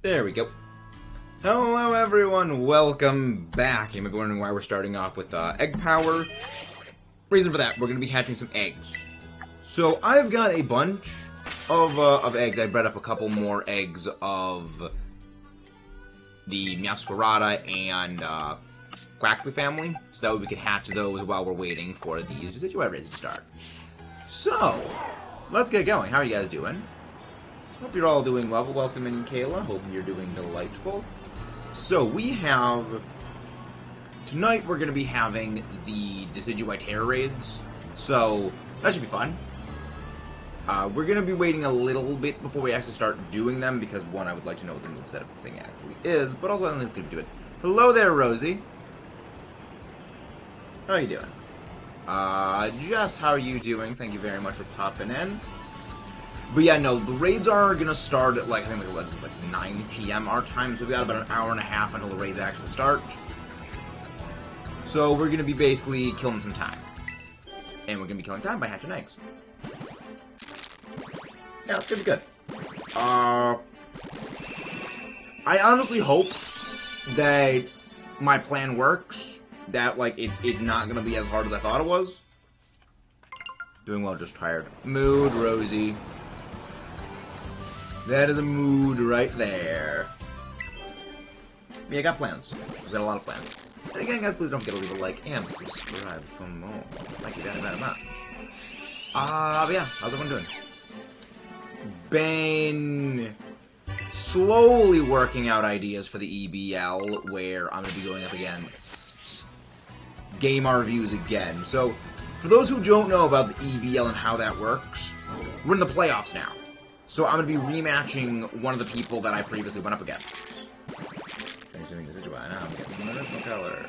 There we go. Hello everyone, welcome back. You may be wondering why we're starting off with egg power. Reason for that, we're going to be hatching some eggs. So I've got a bunch of eggs. I bred up a couple more eggs of the Meowscarada and Quaxley family, so that way we can hatch those while we're waiting for these Decidueye raids to start. So, let's get going. How are you guys doing? Hope you're all doing well. Welcome in, Kayla. Hope you're doing delightful. So, we have... Tonight, we're going to be having the Decidueye Terror Raids. So, that should be fun. We're going to be waiting a little bit before we actually start doing them, because, one, I would like to know what the new setup thing actually is, but also I don't think it's going to do it. Hello there, Rosie. How are you doing? Jess, how are you doing? Thank you very much for popping in. But yeah, no, the raids are gonna start at like, I think like 9 PM our time, so we've got about an hour and a half until the raids actually start. So we're gonna be basically killing some time. And we're gonna be killing time by hatching eggs. Yeah, it's gonna be good. I honestly hope that my plan works. That, like, it's not gonna be as hard as I thought it was. Doing well, just tired. Mood, Rosie. That is a mood right there. Yeah, I got plans. I've got a lot of plans. And again, guys, please don't forget to leave a like and subscribe for more. Thank you very, very much. But yeah, how's everyone doing? Been slowly working out ideas for the EBL, where I'm gonna be going up against game reviews again. So, for those who don't know about the EBL and how that works, we're in the playoffs now. So I'm going to be rematching one of the people that I previously went up against. Thanks for the Decidueye. Now I'm getting the original color.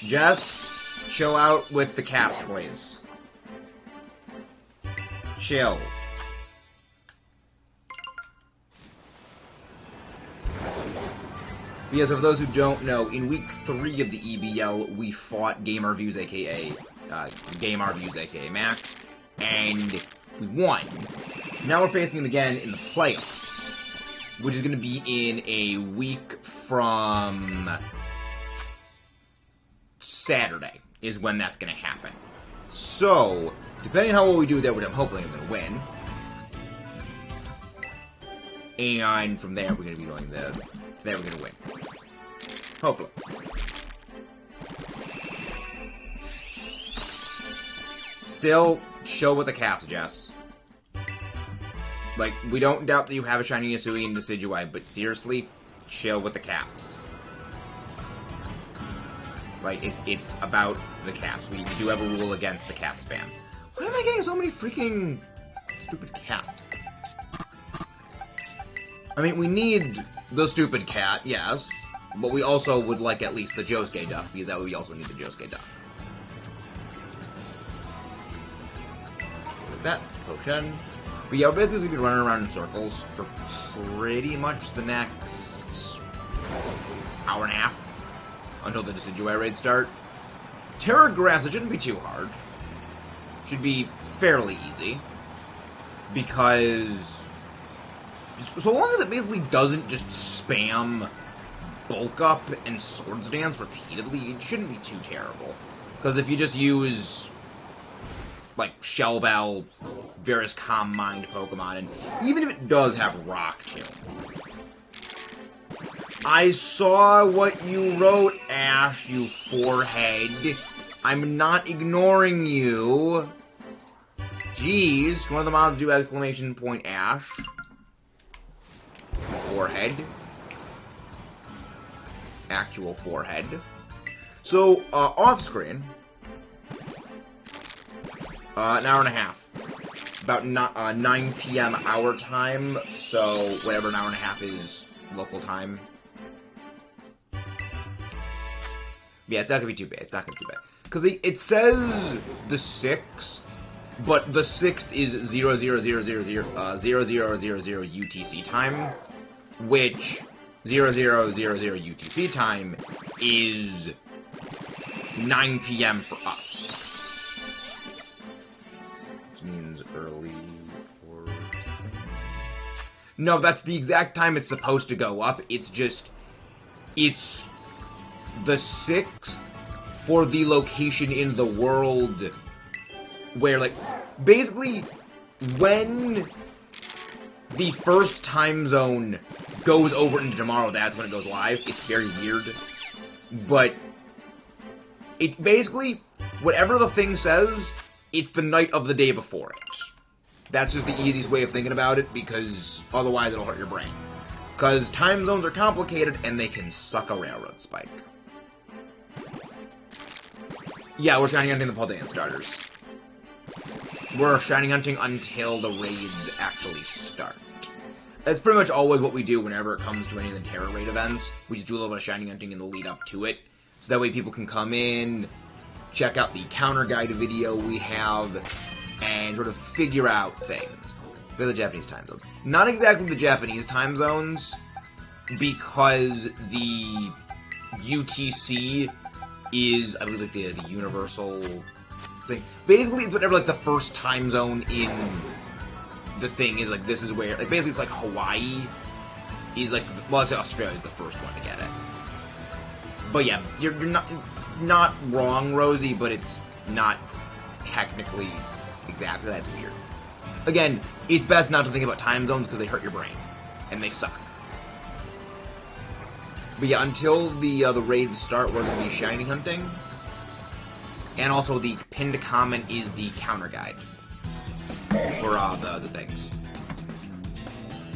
Jess, chill out with the caps, please. Chill. Yeah, so for those who don't know, in week 3 of the EBL, we fought Game Reviews, aka Max, and we won. Now we're facing him again in the playoffs, which is going to be in a week from Saturday, is when that's going to happen. So, depending on how well we do there, which I'm hoping I'm going to win, and from there we're going to be going there. There we're gonna win. Hopefully. Still, chill with the caps, Jess. Like, we don't doubt that you have a shiny Yasui and Decidueye, but seriously, chill with the caps. Like, it's about the caps. We do have a rule against the cap spam. Why am I getting so many freaking stupid caps? I mean, we need the stupid cat, yes, but we also would like at least the Josuke duck, because that way we also need the Josuke duck. Like that, potion. But yeah, we're basically going to be running around in circles for pretty much the next hour and a half until the Decidueye raids start. Terra Grass, it shouldn't be too hard. Should be fairly easy, because so long as it basically doesn't just spam Bulk Up and Swords Dance repeatedly, it shouldn't be too terrible. Because if you just use, like, Shell Bell, various Calm Mind Pokemon, and even if it does have Rock Tomb. I saw what you wrote, Ash, you forehead. I'm not ignoring you. Jeez, one of the mods do exclamation point Ash. Forehead. Actual forehead. So, off screen, an hour and a half. About 9 PM our time, so whatever an hour and a half is local time. Yeah, it's not gonna be too bad. It's not gonna be too bad. Because it says the 6th, but the 6th is 000000 UTC time, which 0000 UTC time is 9 PM for us. Which means early or... No, that's the exact time it's supposed to go up. It's just... It's the 6th for the location in the world where, like... Basically, when the first time zone goes over into tomorrow, that's when it goes live. It's very weird. But... It's basically... Whatever the thing says, it's the night of the day before it. That's just the easiest way of thinking about it, because otherwise it'll hurt your brain. Because time zones are complicated, and they can suck a railroad spike. Yeah, we're shiny hunting the Paldean starters. We're shiny hunting until the raids actually start. That's pretty much always what we do whenever it comes to any of the Terror Raid events. We just do a little bit of shiny hunting in the lead up to it. So that way people can come in, check out the counter guide video we have, and sort of figure out things. They're the Japanese time zones. Not exactly the Japanese time zones, because the UTC is, I believe, like the universal thing. Basically, it's whatever, like, the first time zone in the thing is, like, this is where, like, basically it's like Hawaii is, like, well, it's Australia's the first one to get it. But yeah, you're not wrong, Rosie, but it's not technically exactly. That's weird. Again, it's best not to think about time zones because they hurt your brain. And they suck. But yeah, until the raids start, we're going to be shiny hunting. And also the pinned comment is the counter guide. For the things.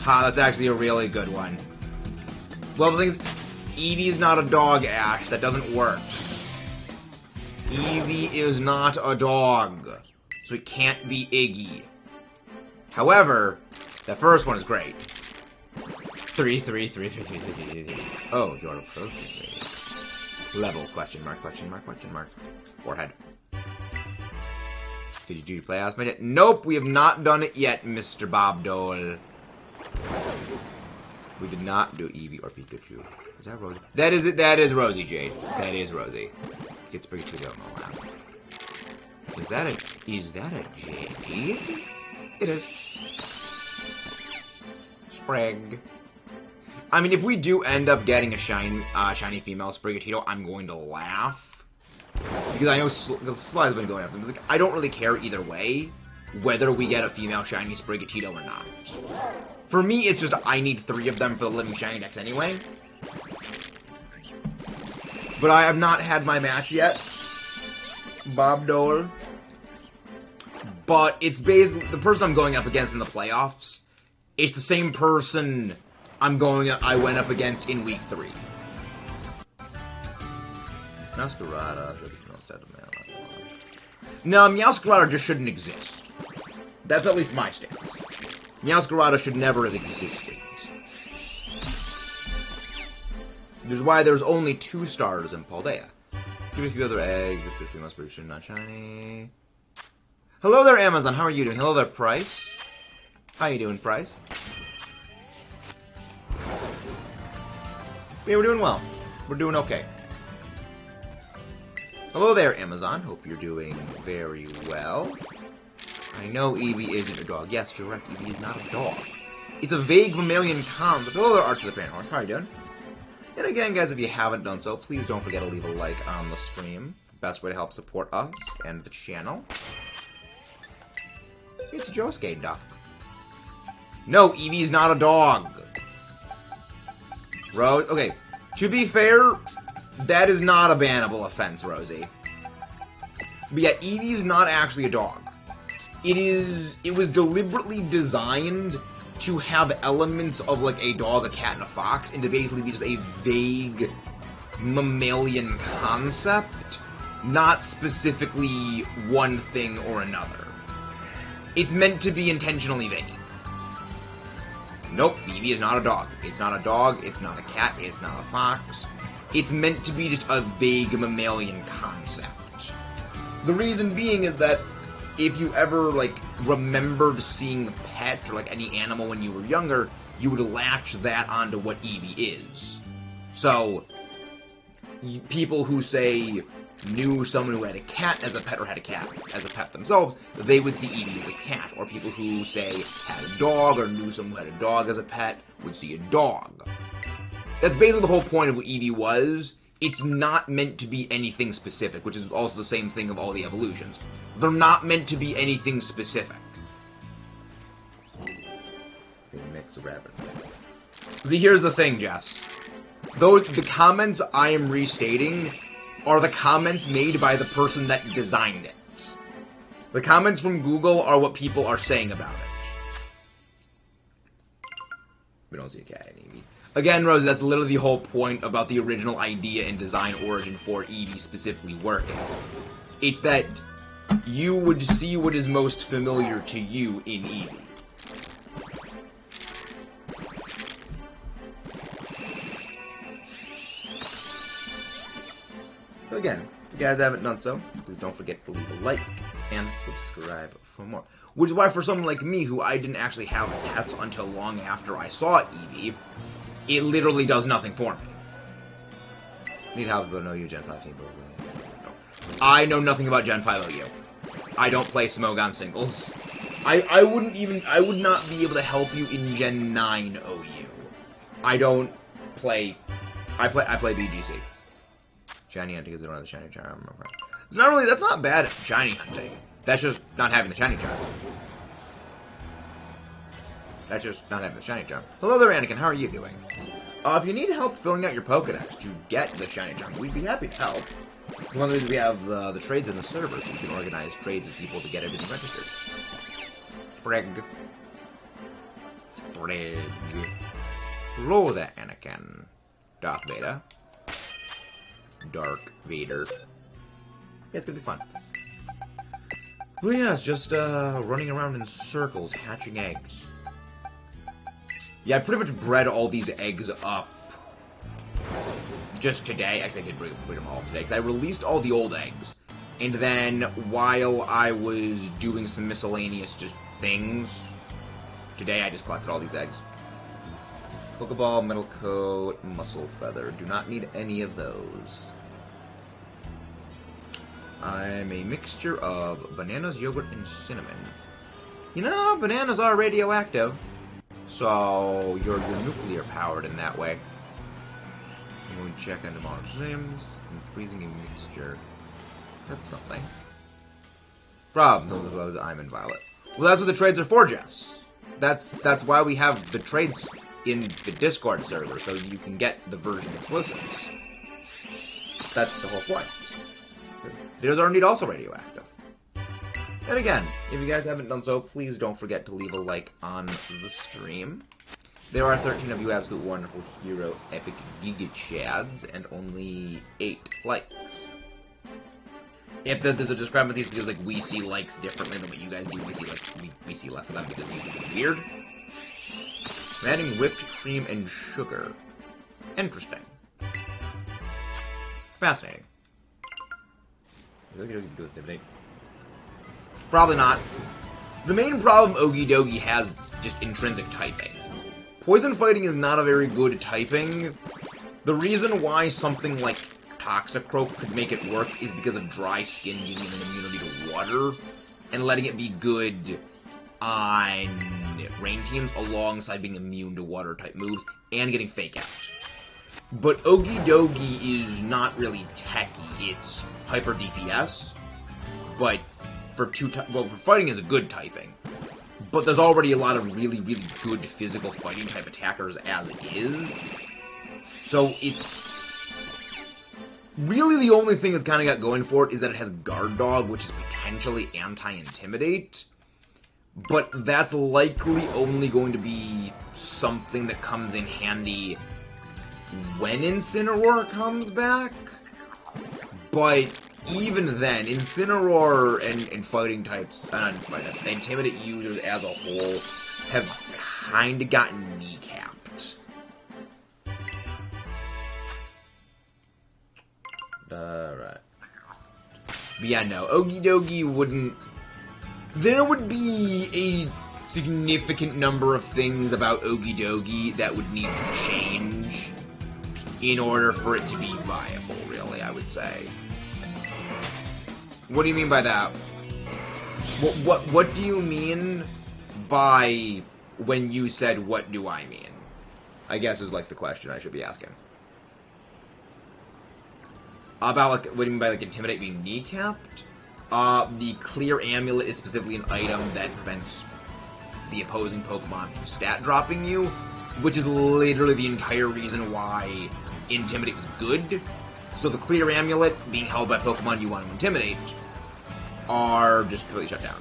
Ha, that's actually a really good one. Well, the thing is, Eevee is not a dog, Ash. That doesn't work. Eevee is not a dog. So it can't be Iggy. However, that first one is great. 3, 3, 3, 3, 3, 3, 3, 3, 3. Oh, you're approaching me. Level, question mark, question mark, question mark. Forehead. Did you do play as my dad? Nope, we have not done it yet, Mr. Bob Dole. We did not do Eevee or Pikachu. Is that Rosie? That is it. That is Rosie, Jade. That is Rosie. Gets pretty to go on the lap. Is that a Jade? It is. Sprig. I mean, if we do end up getting a shiny female Sprigatito, I'm going to laugh. Because I know Sly's been going up. Like, I don't really care either way whether we get a female shiny Sprigatito or not. For me, it's just I need 3 of them for the Living Shiny decks anyway. But I have not had my match yet. Bob Dole. But it's basically the person I'm going up against in the playoffs. It's the same person I went up against in week 3. Meowscarada should be instead of Meowscarada. No, Meowscarada just shouldn't exist. That's at least my stance. Meowscarada should never have existed. Which is why there's only 2 stars in Paldea. Give me a few other eggs. This is female Sprigatito, not shiny. Hello there, Amazon. How are you doing? Hello there, Price. How you doing, Price? Yeah, we're doing well. We're doing okay. Hello there, Amazon. Hope you're doing very well. I know Eevee isn't a dog. Yes, you're right. Eevee is not a dog. It's a vague mammalian concept. Hello there, Archer the Parent Horse. How are you doing? And again, guys, if you haven't done so, please don't forget to leave a like on the stream. Best way to help support us and the channel. It's Josuke Duck. No, Eevee is not a dog. Okay, to be fair, that is not a bannable offense, Rosie. But yeah, Eevee is not actually a dog. It was deliberately designed to have elements of, like, a dog, a cat, and a fox, and to basically be just a vague mammalian concept, not specifically one thing or another. It's meant to be intentionally vague. Nope, Eevee is not a dog. It's not a dog, it's not a cat, it's not a fox. It's meant to be just a vague mammalian concept. The reason being is that if you ever, like, remembered seeing a pet or, like, any animal when you were younger, you would latch that onto what Eevee is. So, people who say knew someone who had a cat as a pet or had a cat as a pet themselves, they would see Eevee as a cat. Or people who, say, had a dog or knew someone who had a dog as a pet would see a dog. That's basically the whole point of what Eevee was. It's not meant to be anything specific, which is also the same thing of all the evolutions. They're not meant to be anything specific. It's a mix of rabbit. See, here's the thing, Jess. Though the comments I am restating are the comments made by the person that designed it. The comments from Google are what people are saying about it. We don't see a cat in Eevee. Again, Rose, that's literally the whole point about the original idea and design origin for Eevee specifically working. It's that you would see what is most familiar to you in Eevee. So again, if you guys haven't done so, please don't forget to leave a like and subscribe for more. Which is why for someone like me, who I didn't actually have pets until long after I saw Eevee, it literally does nothing for me. Need help to know you, Gen 5 team. No. I know nothing about Gen 5 OU. I don't play Smogon singles. I would not be able to help you in Gen 9 OU. I don't play, I play BGC. Shiny hunting is one of the shiny charm. It's not really, that's not bad at shiny hunting. That's just not having the shiny charm. That's just not having the shiny charm. Hello there, Anakin. How are you doing? If you need help filling out your Pokedex to get the shiny charm, we'd be happy to help. One of the reasons we have the trades in the server, so you can organize trades with people to get everything registered. Sprig. Hello there, Anakin. Darth Vader. Dark Vader. Yeah, it's gonna be fun. Well, yeah, it's just running around in circles, hatching eggs. Yeah, I pretty much bred all these eggs up just today. Actually, I did breed them all today, because I released all the old eggs. And then, while I was doing some miscellaneous just things, today I just collected all these eggs. Pokeball, Metal Coat, Muscle Feather. Do not need any of those. I'm a mixture of bananas, yogurt, and cinnamon. You know, bananas are radioactive. So, you're nuclear powered in that way. I'm going to check on tomorrow's names and freezing a mixture. That's something. Problem, I'm in Violet. Well, that's what the trades are for, Jess. That's why we have the trades in the Discord server, so you can get the version exclusives. That's the whole point. Those are indeed also radioactive. And again, if you guys haven't done so, please don't forget to leave a like on the stream. There are 13 of you absolute wonderful hero epic giga chads, and only 8 likes. If there's a discrepancy, it's because like we see likes differently than what you guys do. We see less of them because we think it's weird. I'm adding whipped cream and sugar. Interesting. Fascinating. Probably not. The main problem Okie Dokie has is just intrinsic typing. Poison fighting is not a very good typing. The reason why something like Toxicroak could make it work is because of dry skin giving an immunity to water, and letting it be good on rain teams alongside being immune to water type moves and getting fake out. But Okie Dokie is not really techy, it's hyper DPS, but for fighting is a good typing. But there's already a lot of really, really good physical fighting type attackers as is. So it's really the only thing it's kind of got going for it is that it has Guard Dog, which is potentially anti-intimidate. But that's likely only going to be something that comes in handy when Incineroar comes back. But even then, Incineroar and fighting types, the Intimidate users as a whole have kind of gotten kneecapped. Alright. But yeah, no, Okie Dokie wouldn't... There would be a significant number of things about Okie Dokie that would need to change in order for it to be viable, really, I would say. What do you mean by that? What do you mean by when you said, what do I mean? I guess is like the question I should be asking. About, like, what do you mean by, like, intimidate being kneecapped? The clear amulet is specifically an item that prevents the opposing Pokemon from stat dropping you, which is literally the entire reason why intimidate was good. So the clear amulet, being held by Pokemon you want to intimidate, are just completely shut down.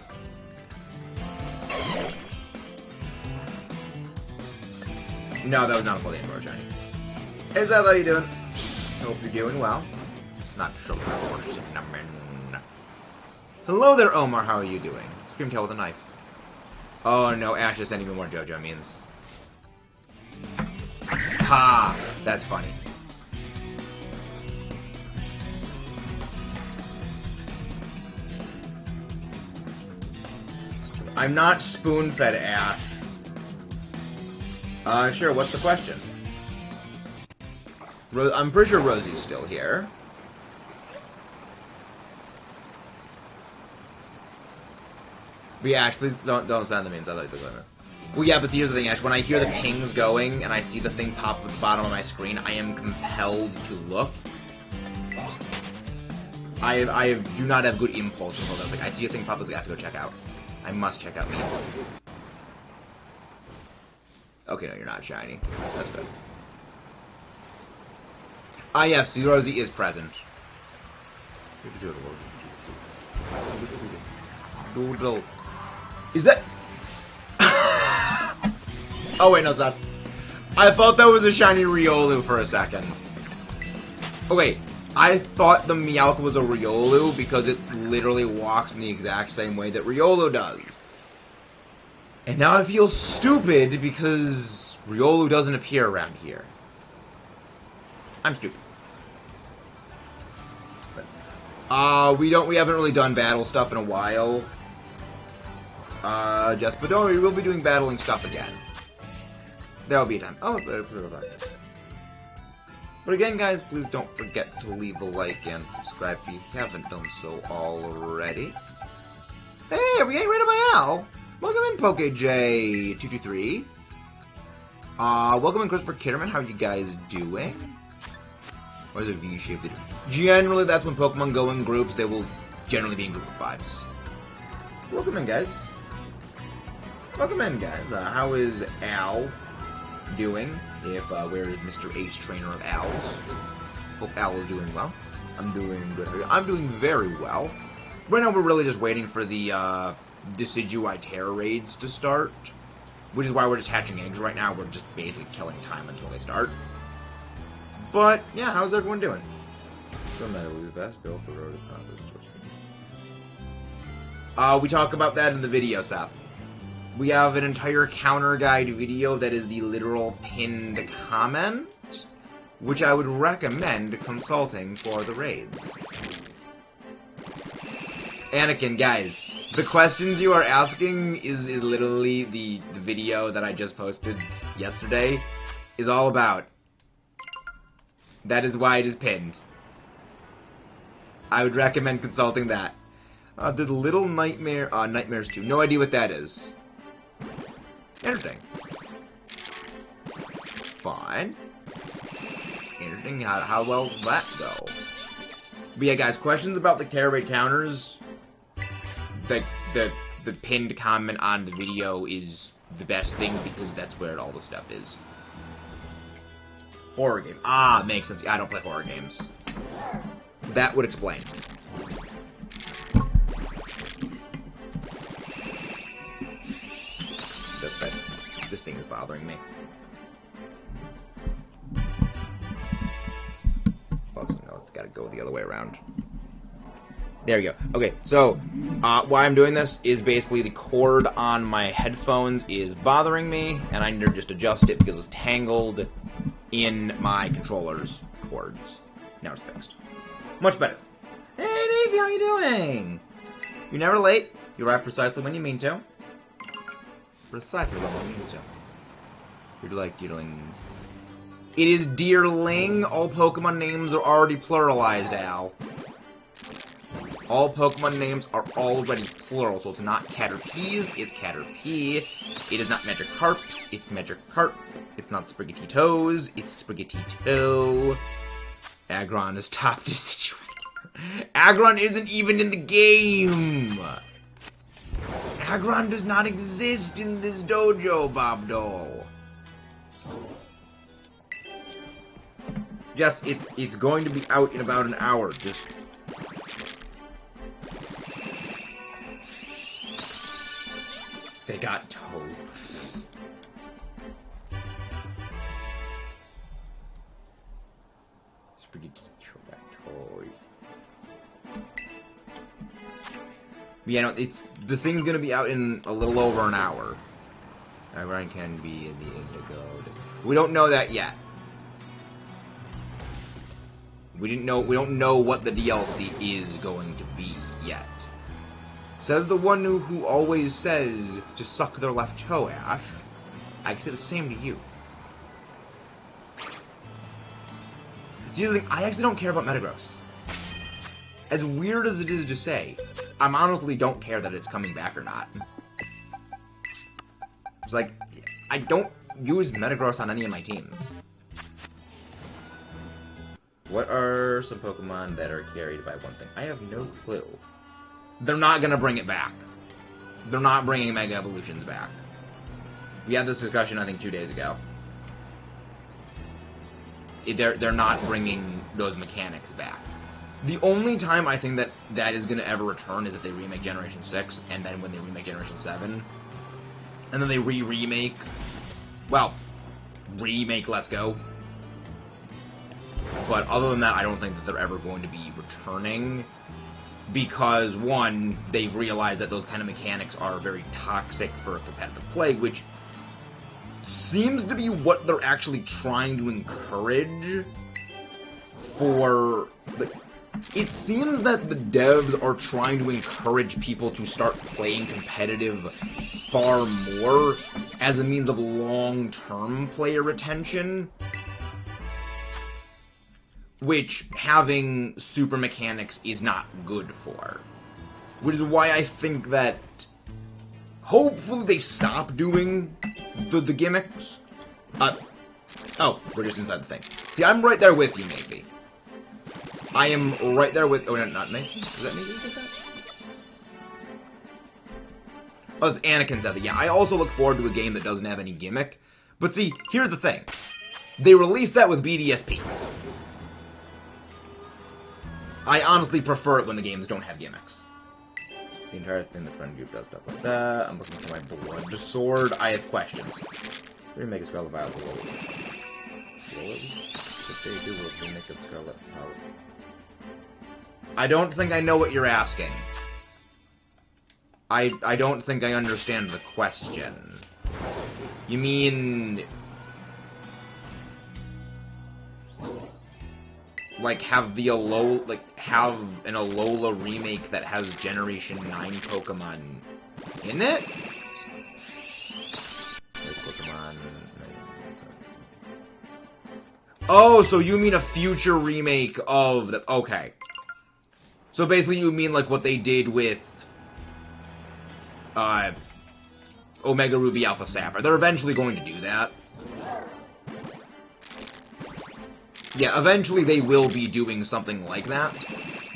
No, that was not a full Andor shiny. Hey Zeb, how you doing? Hope you're doing well. Not sugar or cinnamon. Hello there, Omar. How are you doing? Screamtail with a knife. Oh no, Ash is sending me more JoJo memes. Ha! That's funny. I'm not spoon-fed, Ash. Sure, what's the question? I'm pretty sure Rosie's still here. But yeah, Ash, please don't send the memes. I like the limit. Well, yeah, but see, here's the thing, Ash. When I hear the pings going and I see the thing pop at the bottom of my screen, I am compelled to look. I do not have good impulse until that's like I see a thing pop, I have to go check out. I must check out memes. Okay, no, you're not shiny. That's good. Ah, yes, Rosie is present. Is that... Oh, wait, no, it's not. I thought that was a shiny Riolu for a second. Oh, wait. I thought the Meowth was a Riolu because it literally walks in the exact same way that Riolu does. And now I feel stupid because Riolu doesn't appear around here. I'm stupid. We haven't really done battle stuff in a while. But don't worry, we'll be doing battling stuff again. There'll be a time. Oh, but again, guys, please don't forget to leave a like and subscribe if you haven't done so already. Hey, are we getting rid of my Al? Welcome in, PokeJ223. Welcome in, Christopher Kitterman. How are you guys doing? Or is it V-shaped? Generally, that's when Pokemon go in groups. They will generally be in group of 5s. Welcome in, guys. Welcome in, guys. How is Al doing? Where is Mr. Ace Trainer of Owls? Hope Al is doing well. I'm doing good. I'm doing very well. Right now, we're really just waiting for the Decidueye Terror raids to start, which is why we're just hatching eggs right now. We're just basically killing time until they start. But yeah, how's everyone doing? Doesn't matter. We're the best built for road. We talk about that in the video, Seth. We have an entire counter guide video that is the literal pinned comment, which I would recommend consulting for the raids. Anakin, guys, the questions you are asking is literally the video that I just posted yesterday is all about. That is why it is pinned. I would recommend consulting that. The Little Nightmare, Nightmares 2. No idea what that is. Interesting. Fine. Interesting. How well will that go? But yeah, guys, questions about the Terror Raid counters. The pinned comment on the video is the best thing because that's where all the stuff is. Horror game. Ah, makes sense. I don't play horror games. That would explain. This thing is bothering me. Oh, no, it's gotta go the other way around. There we go. Okay, so, why I'm doing this is basically the cord on my headphones is bothering me, and I need to just adjust it because it was tangled in my controller's cords. Now it's fixed. Much better. Hey, Davey, how you doing? You're never late. You arrive precisely when you mean to. Precisely what I mean to. You're like Deerling. It is Deerling. All Pokemon names are already pluralized, Al. all Pokemon names are already plural, so it's not Caterpies, it's Caterpie. It is not Magikarp, it's Magikarp. It's not Sprigatitoes, it's Sprigatito. Aggron is top Decidueye. Aggron isn't even in the game! Aggron does not exist in this dojo, Bobdo. Yes, it's going to be out in about an hour. Just... They got toes. Yeah, no, the thing's gonna be out in a little over an hour. Aggron can be in the Indigo. We don't know that yet. We don't know what the DLC is going to be yet. Says the one who always says to suck their left toe, Ash. I can say the same to you. Seriously, I actually don't care about Metagross. As weird as it is to say, I honestly don't care that it's coming back or not. It's like, I don't use Metagross on any of my teams. What are some Pokemon that are carried by one thing? I have no clue. They're not gonna bring it back. They're not bringing Mega Evolutions back. We had this discussion, I think, 2 days ago. They're not bringing those mechanics back. The only time I think that is gonna ever return is if they remake Generation 6, and then when they remake Generation 7. And then they remake... Well, remake Let's Go. But other than that, I don't think that they're ever going to be returning. Because, one, they've realized that those kind of mechanics are very toxic for competitive play, which seems to be what they're actually trying to encourage for... It seems that the devs are trying to encourage people to start playing competitive far more as a means of long-term player retention. Which having super mechanics is not good for. Which is why I think that hopefully they stop doing the gimmicks. Oh, we're just inside the thing. See, I'm right there with you, maybe. I am right there with... Oh, no, not me. Is that me who said that? Oh, it's Anakin said that. Yeah, I also look forward to a game that doesn't have any gimmick. But see, here's the thing. They released that with BDSP. I honestly prefer it when the games don't have gimmicks. The entire thing, the friend group does stuff like that. I'm looking for my blood sword. I have questions. We're gonna make a Scarlet Violet. If they do, we'll make a Scarlet Violet. I don't think I know what you're asking. I don't think I understand the question. You mean... Like, have the Alola... Like, have an Alola remake that has Generation 9 Pokemon in it? Pokemon... Oh, so you mean a future remake of the... Okay. So basically you mean like what they did with... Omega Ruby Alpha Sapphire. They're eventually going to do that. Yeah, eventually they will be doing something like that.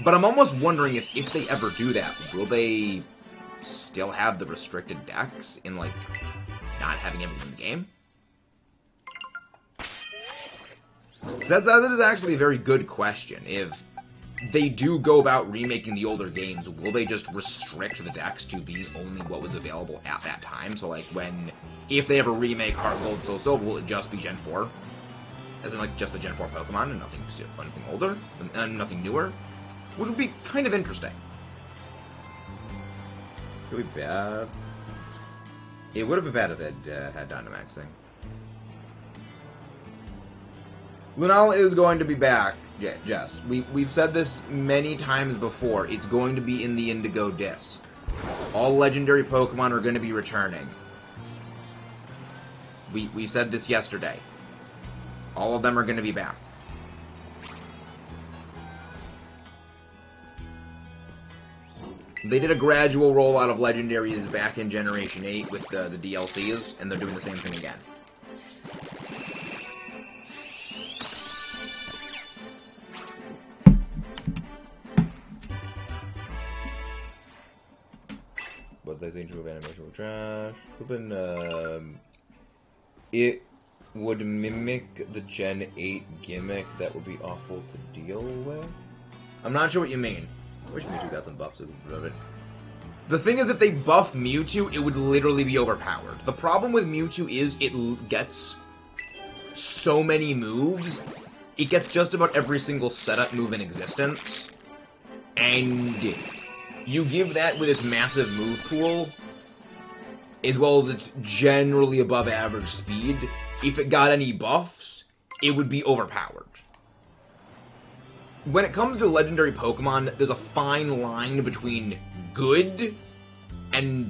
But I'm almost wondering if they ever do that, will they still have the restricted decks in, like, not having everything in the game? That is actually a very good question. If they do go about remaking the older games, will they just restrict the decks to be only what was available at that time? So, like, if they ever remake Heart Gold, Soul Silver, will it just be Gen 4? As in, like, just the Gen 4 Pokemon and nothing older, and nothing newer? Which would be kind of interesting. It would be bad. It would have been bad if it had Dynamaxing. Lunala is going to be back. Yeah, Jess. We've said this many times before. It's going to be in the Indigo Disc. All legendary Pokemon are going to be returning. We said this yesterday. All of them are going to be back. They did a gradual rollout of legendaries back in Generation 8 with the DLCs, and they're doing the same thing again. But they think to move animation with trash. It would mimic the Gen 8 gimmick that would be awful to deal with. I'm not sure what you mean. I wish Mewtwo got some buffs so we could it. The thing is, if they buff Mewtwo, it would literally be overpowered. The problem with Mewtwo is it gets so many moves. It gets just about every single setup move in existence. And you give that with its massive move pool, as well as its generally above average speed. If it got any buffs, it would be overpowered. When it comes to legendary Pokemon, there's a fine line between good and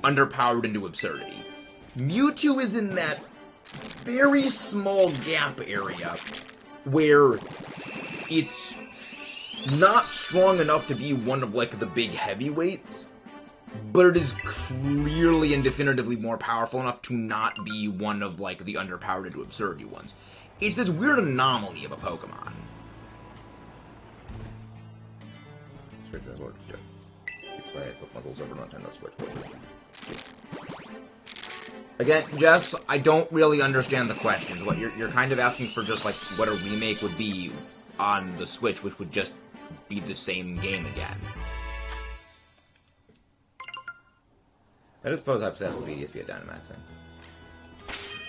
underpowered into absurdity. Mewtwo is in that very small gap area where it's not strong enough to be one of, like, the big heavyweights, but it is clearly and definitively more powerful enough to not be one of, like, the underpowered into absurdity ones. It's this weird anomaly of a Pokemon. Switch Resort. Play it, Pokemon's old server, Nintendo Switch. Again, Jess, I don't really understand the questions. What you're kind of asking for just, like, what a remake would be on the Switch, which would just be the same game again. I just suppose hypothetical VDSP at Dynamaxing.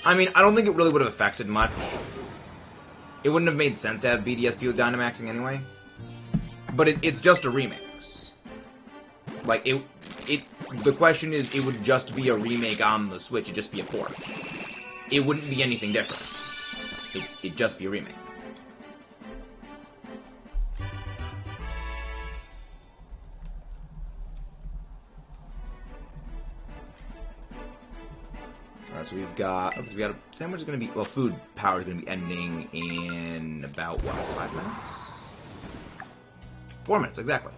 I mean, I don't think it really would have affected much. It wouldn't have made sense to have BDSP with Dynamaxing anyway. But it's just a remix. Like, the question is, it would just be a remake on the Switch, it'd just be a port. It wouldn't be anything different. It'd just be a remake. Alright, so we've got a sandwich is going to be, well, food power is going to be ending in about, what, 5 minutes? 4 minutes, exactly.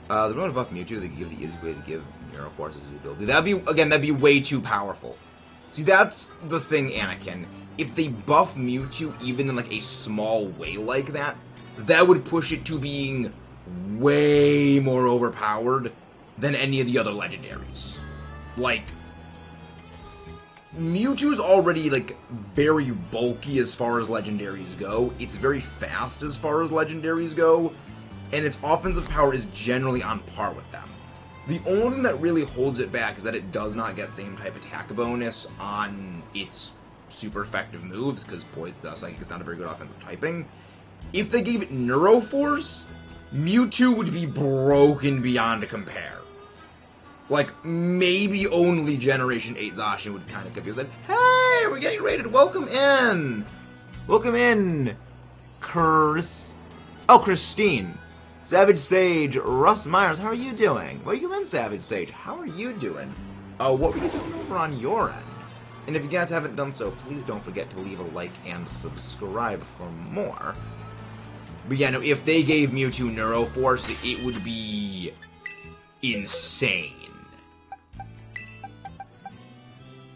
The ability to buff Mewtwo, they give the easiest way to give Neuro Forces his ability. That'd be way too powerful. See, that's the thing, Anakin. If they buff Mewtwo even in, like, a small way like that, that would push it to being way more overpowered than any of the other legendaries. Like, Mewtwo's already, like, very bulky as far as legendaries go. It's very fast as far as legendaries go. And its offensive power is generally on par with them. The only thing that really holds it back is that it does not get same type attack bonus on its super effective moves, because Psychic is not a very good offensive typing. If they gave it Neuroforce, Mewtwo would be broken beyond compare. Like, maybe only Generation 8 Zacian would kind of confuse it. Hey, we're getting rated. Welcome in. Welcome in, Christine. Savage Sage, Russ Myers, how are you doing? Where you been, Savage Sage? How are you doing? What were you doing over on your end? And if you guys haven't done so, please don't forget to leave a like and subscribe for more. But yeah, no, if they gave Mewtwo Neuroforce, it would be insane.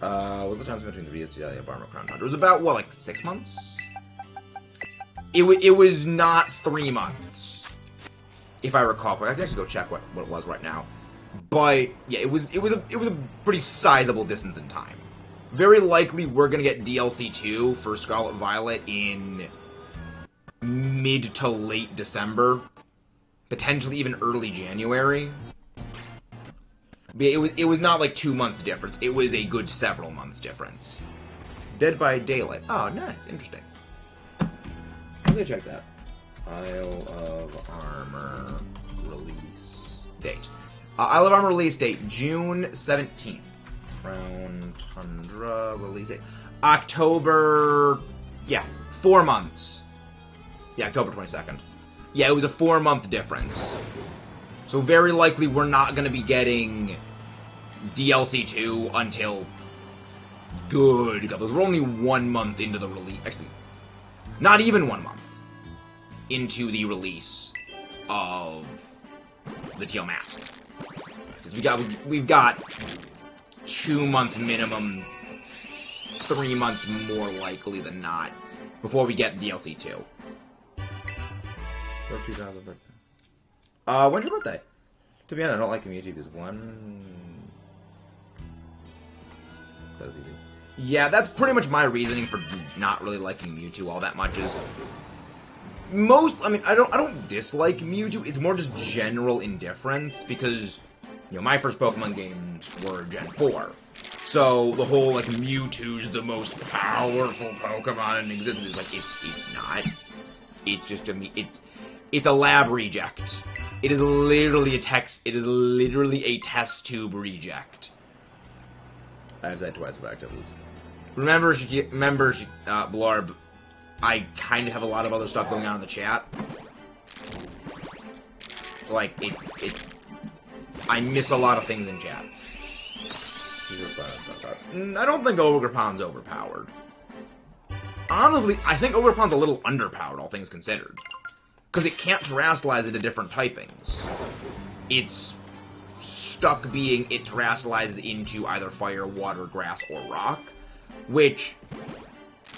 What's the time between the VSTI and Barmer Crown Hunter? It was about, what, like 6 months? It was not 3 months. If I recall, but I have to actually go check what it was right now. But yeah, it was a pretty sizable distance in time. Very likely we're gonna get DLC 2 for Scarlet Violet in mid to late December, potentially even early January. But it was not like 2 months difference. It was a good several months difference. Dead by Daylight. Oh, nice, interesting. I'm gonna check that. Isle of Armor release date. Isle of Armor release date, June 17th. Crown Tundra release date. October... Yeah, 4 months. Yeah, October 22nd. Yeah, it was a 4-month difference. So very likely we're not going to be getting DLC 2 until... Good God, we're only 1 month into the release. Actually, not even 1 month into the release of the Teal mask. Because we've got 2 months minimum, 3 months more likely than not, before we get DLC 2. When's your birthday? To be honest, I don't like Mewtwo because one... That was easy. Yeah, that's pretty much my reasoning for not really liking Mewtwo all that much is... I mean, I don't dislike Mewtwo, it's more just general indifference, because, you know, my first Pokemon games were Gen 4. So, the whole, like, Mewtwo's the most powerful Pokemon in existence is, like, it's not. It's just it's a lab reject. It is literally a test tube reject. I've said twice about activities. Remember, Blorb, I kind of have a lot of other stuff going on in the chat. Like, I miss a lot of things in chat. I don't think Ogrepon's overpowered. Honestly, I think Ogrepon's a little underpowered, all things considered. Because it can't terrestrialize into different typings. It's stuck being it terrestrializes into either fire, water, grass, or rock. Which,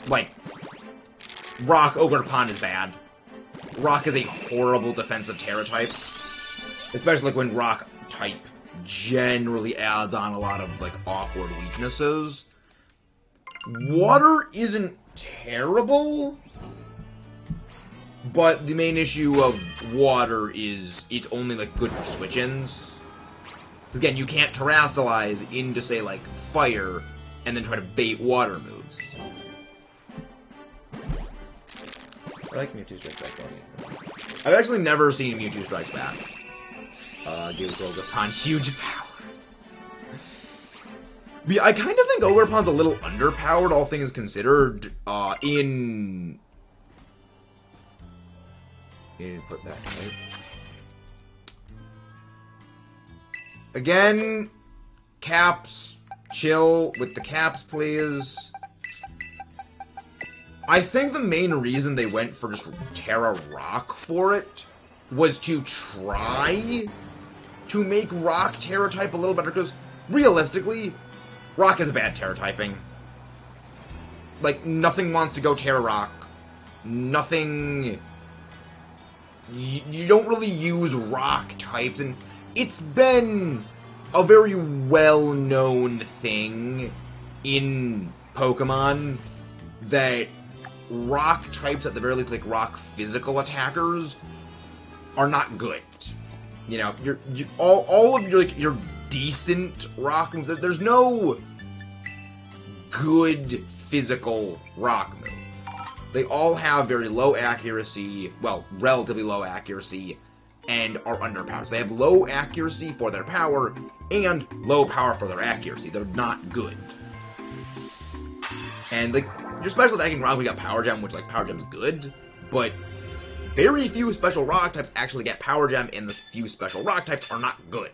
like, rock Ogerpon is bad. Rock is a horrible defensive Terra type. Especially like when rock type generally adds on a lot of, like, awkward weaknesses. Water isn't terrible, but the main issue of water is it's only, like, good for switch-ins. Again, you can't terrestrialize into, say, like, fire and then try to bait water moves. I like Mewtwo Strikes Back. I've actually never seen Mewtwo Strikes Back. Gives Ogreponn huge power. But yeah, I kind of think Ogrepon's a little underpowered, all things considered, in put that right. Again, caps, chill with the caps, please. I think the main reason they went for just Terra Rock for it was to try to make Rock Terra type a little better, because realistically, Rock is a bad Terra typing. Like, nothing wants to go Terra Rock. Nothing... You don't really use Rock types, and it's been a very well-known thing in Pokemon that Rock types, at the very least, like Rock physical attackers, are not good. You know, all of your decent Rock moves, there's no good physical Rock move. They all have very low accuracy, well, relatively low accuracy, and are underpowered. They have low accuracy for their power, and low power for their accuracy. They're not good. And, like, your special attacking Rock, we got Power Gem, which, like, Power Gem's good, but very few special Rock types actually get Power Gem, and the few special Rock types are not good.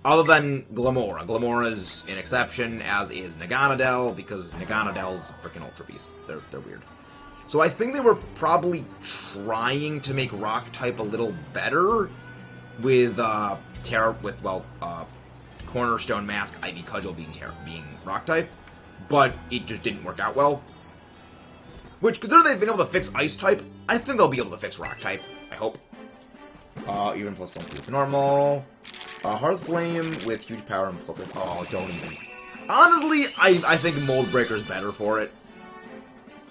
Other than Glamora. Glamora's an exception, as is Naganadel, because Naganadel's freaking Ultra Beast. They're weird. So I think they were probably trying to make Rock type a little better with Cornerstone Mask, Ivy Cudgel being Rock type, but it just didn't work out well. Which, considering they've been able to fix Ice type, I think they'll be able to fix Rock type. I hope. Even plus 1 for normal. Hearth Flame with huge power and plus... Oh, don't even. Honestly, I think Mold Breaker's better for it.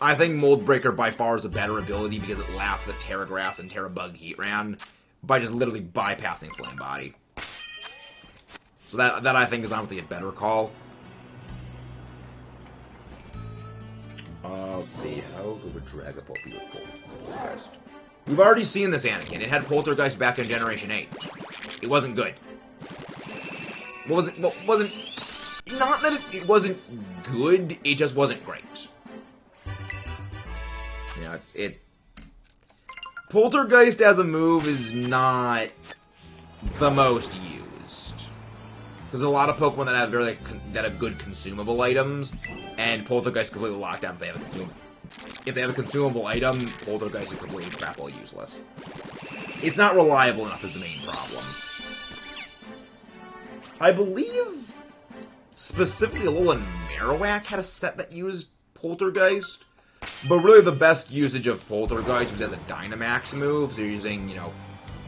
I think Mold Breaker by far is a better ability because it laughs at Terra Grass and Terra Bug Heatran by just literally bypassing Flame Body. So that I think is honestly a better call. Let's see. How good would Dragapult be with Poltergeist? We've already seen this Anakin. It had Poltergeist back in Generation 8. It wasn't good. Not that it wasn't good, it just wasn't great. You know, Poltergeist as a move is not the most used. There's a lot of Pokemon that have that have good consumable items, and Poltergeist completely locked down if they have a consumable item. Poltergeist is completely crap all useless. It's not reliable enough is the main problem. I believe, specifically Alolan Marowak had a set that used Poltergeist, but really the best usage of Poltergeist was as a Dynamax move, so you're using, you know,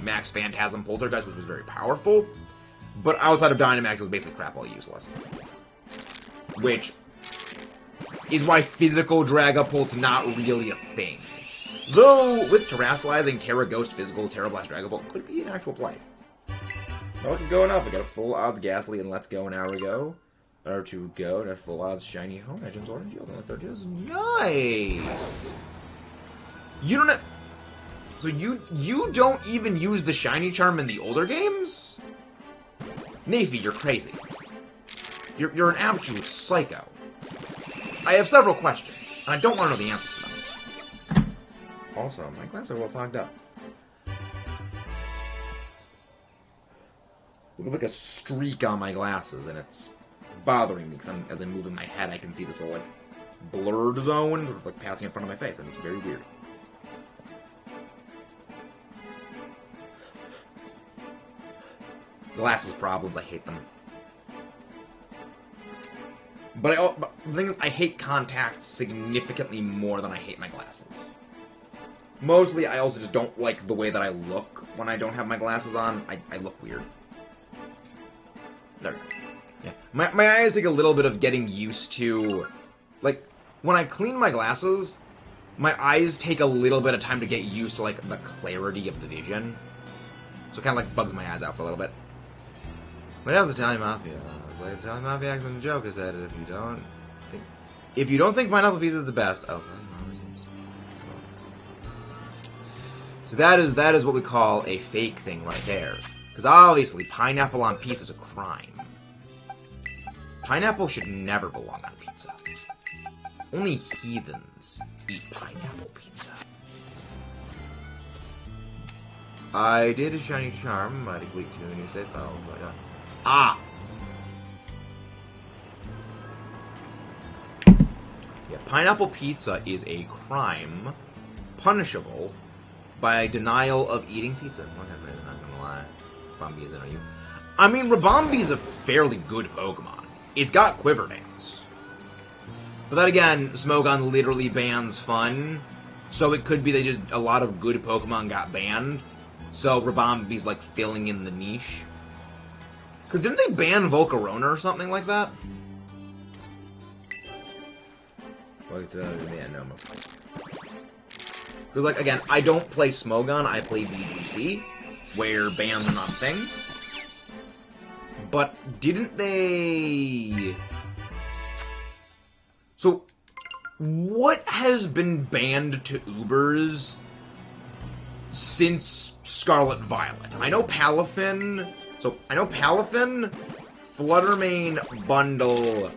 Max Phantasm Poltergeist, which was very powerful, but outside of Dynamax, it was basically crap all useless. Which is why physical Dragapult's not really a thing. Though, with Terrasalizing, Terra Ghost, Physical, Terra Blast, Dragapult could be an actual play. Well, it's going up. We got a full odds Ghastly and Let's Go an hour ago. Or to go. Got full odds Shiny Home Legends Orange Yield on the third is nice. You don't have, so you don't even use the Shiny Charm in the older games? Nafy, you're crazy. You're an absolute psycho. I have several questions, and I don't want to know the answers to them. Also, my glasses are a little fogged up. Look like a streak on my glasses, and it's bothering me, because as I'm moving my head, I can see this little, like, blurred zone, sort of, like, passing in front of my face, and it's very weird. Glasses problems, I hate them. But the thing is, I hate contacts significantly more than I hate my glasses. Mostly, I also just don't like the way that I look when I don't have my glasses on. I look weird. There we go. Yeah. My eyes take a little bit of getting used to... Like, when I clean my glasses, my eyes take a little bit of time to get used to, like, the clarity of the vision. So it kind of, like, bugs my eyes out for a little bit. But that was Italian Mafia. Like, Italian Mafia accident joke is that if you don't think pineapple pizza is the best, I'll tell you. So that is what we call a fake thing right there. Because obviously, pineapple on pizza is a crime. Pineapple should never belong on pizza. Only heathens eat pineapple pizza. I did a Shiny Charm, mighty weak to when you said, oh my god. Ah! Yeah, pineapple pizza is a crime, punishable by denial of eating pizza. Whatever, I'm not gonna lie. Rabambi isn't on you. I mean, Rabambi is a fairly good Pokemon. It's got Quiver Dance. But then again, Smogon literally bans fun, so it could be that just a lot of good Pokemon got banned, so Rabambi's like filling in the niche. Because didn't they ban Volcarona or something like that? Yeah, no. Because, like, again, I don't play Smogon, I play VGC, where bans are not a thing. But didn't they... So, what has been banned to Ubers since Scarlet Violet? I know Palafin... So, I know Palafin, Fluttermane, Bundle,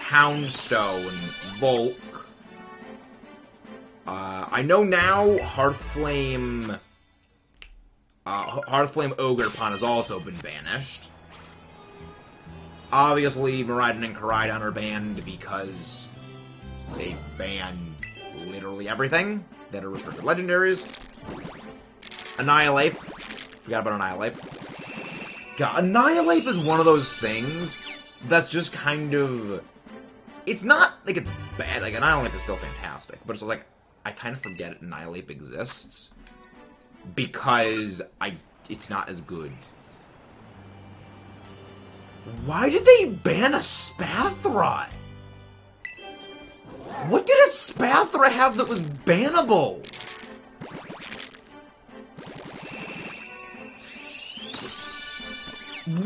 Houndstone, Volk. I know now Hearthflame Ogerpon has also been banished. Obviously, Miraidon and Koraidon are banned because they ban literally everything that are restricted legendaries. Annihilate. Forgot about Annihilate. God, Annihilate is one of those things that's just kind of... It's not like it's bad. Like, Annihilate is still fantastic. But it's like, I kind of forget Annihilate exists. Because it's not as good. Why did they ban a Spathra? What did a Spathra have that was bannable?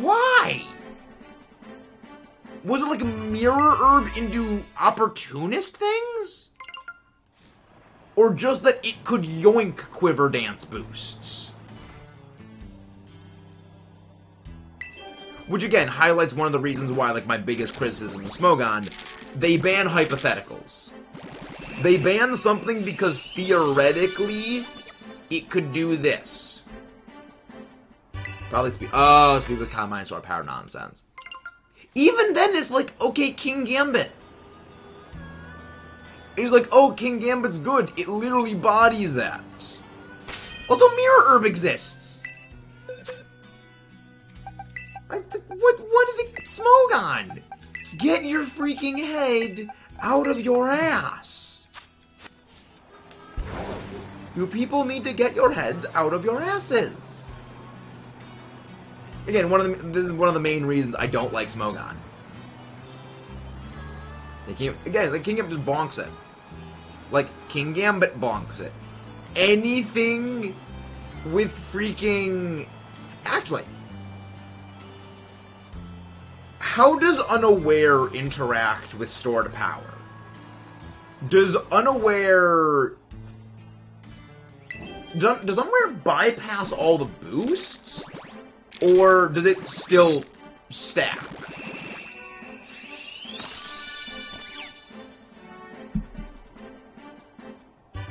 Why? Was it like a mirror herb into opportunist things? Or just that it could yoink Quiver Dance boosts? Which again highlights one of the reasons why, like, my biggest criticism of Smogon, they ban hypotheticals. They ban something because theoretically it could do this. Probably speed. Oh, speed was Combine Sword Power nonsense. Even then, it's like, okay, King Gambit. He's like, oh, King Gambit's good. It literally bodies that. Also, Mirror Herb exists. What is it? Smogon! Get your freaking head out of your ass. You people need to get your heads out of your asses. Again, this is one of the main reasons I don't like Smogon. The King Gambit just bonks it. Like, King Gambit bonks it. Anything with freaking... Actually, how does Unaware interact with Stored Power? Does Unaware bypass all the boosts? Or does it still stack?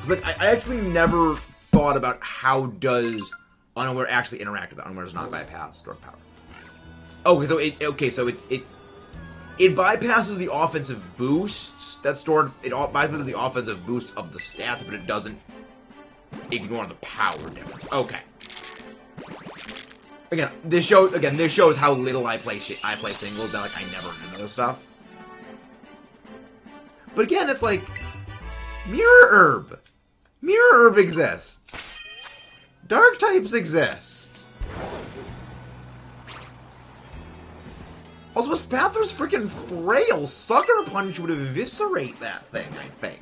Like, I actually never thought about how does Unaware actually interact with it. Unaware does not bypass Stored Power. So it bypasses the offensive boosts that stored. It bypasses the offensive boost of the stats, but it doesn't ignore the power difference. Okay. Again, this shows how little I play singles. That like I never do this stuff. But again, it's like Mirror Herb. Mirror Herb exists. Dark types exist. Also, Spathor's freaking frail. Sucker Punch would eviscerate that thing, I think.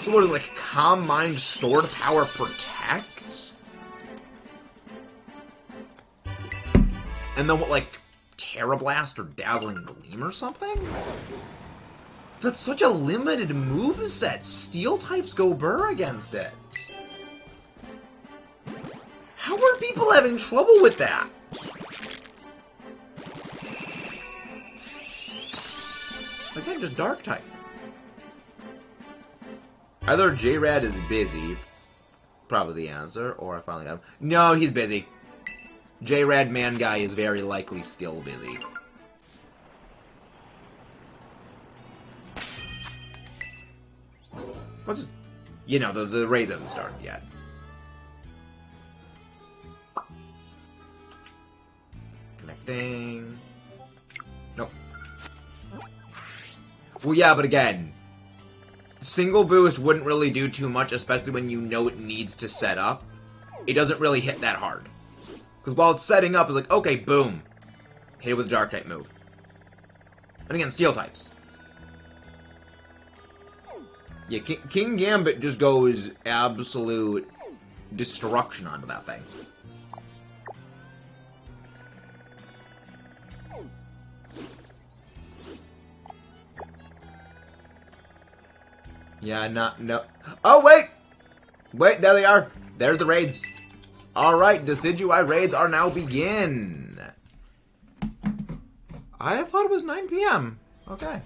So what is it, like, Calm Mind, Stored Power, Protect? And then what, like, Terra Blast or Dazzling Gleam or something? That's such a limited moveset. Steel types go burr against it. How are people having trouble with that? Again, just Dark type. Either J-Rad is busy, probably the answer, or I finally got him. No, he's busy. J-Rad Man Guy is very likely still busy. Let's just, you know, the raid hasn't started yet. Connecting. Nope. Well, yeah, but again, single boost wouldn't really do too much, especially when you know it needs to set up. It doesn't really hit that hard. Because while it's setting up, it's like, okay, boom. Hit it with a Dark type move. And again, Steel types. Yeah, King Gambit just goes absolute destruction onto that thing. Yeah, no. Oh, wait! Wait, there they are. There's the raids. Alright, Decidueye raids are now begin. I thought it was 9 p.m. Okay.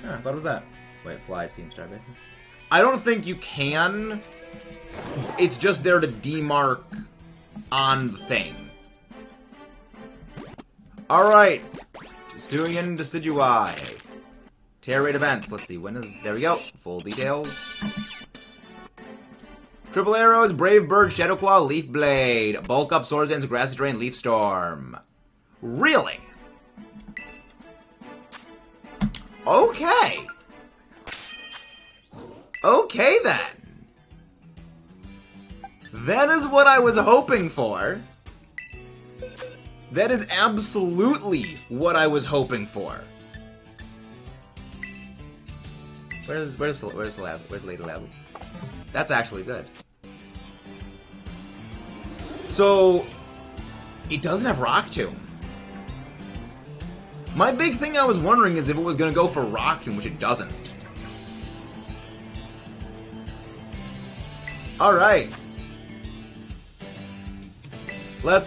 Yeah, what was that? Wait, fly team start basing? I don't think you can. It's just there to demark on the thing. Alright. Hisuian Decidueye. Terra raid events. Let's see, when is... There we go. Full details. Triple Arrows, Brave Bird, Shadow Claw, Leaf Blade. Bulk Up, Swords Dance, Grassy Drain, Leaf Storm. Really? Okay. Okay, then. That is what I was hoping for. That is absolutely what I was hoping for. Where's Lady Lab? That's actually good. So, it doesn't have Rock Tomb. My big thing I was wondering is if it was going to go for Rock Tomb, which it doesn't. All right. Let's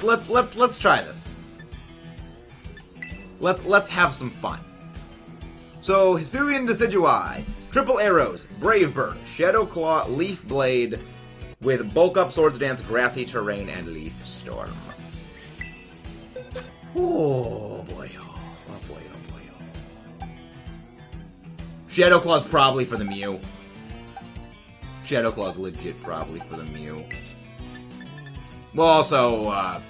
try this. Let's have some fun. So, Hisuian Decidueye. Triple arrows, Brave Bird, Shadow Claw, Leaf Blade, with Bulk Up, Swords Dance, Grassy Terrain, and Leaf Storm. Oh boy, oh boy, oh boy, oh. Shadow Claw's probably for the Mew. Shadow Claw's legit probably for the Mew. Well, also,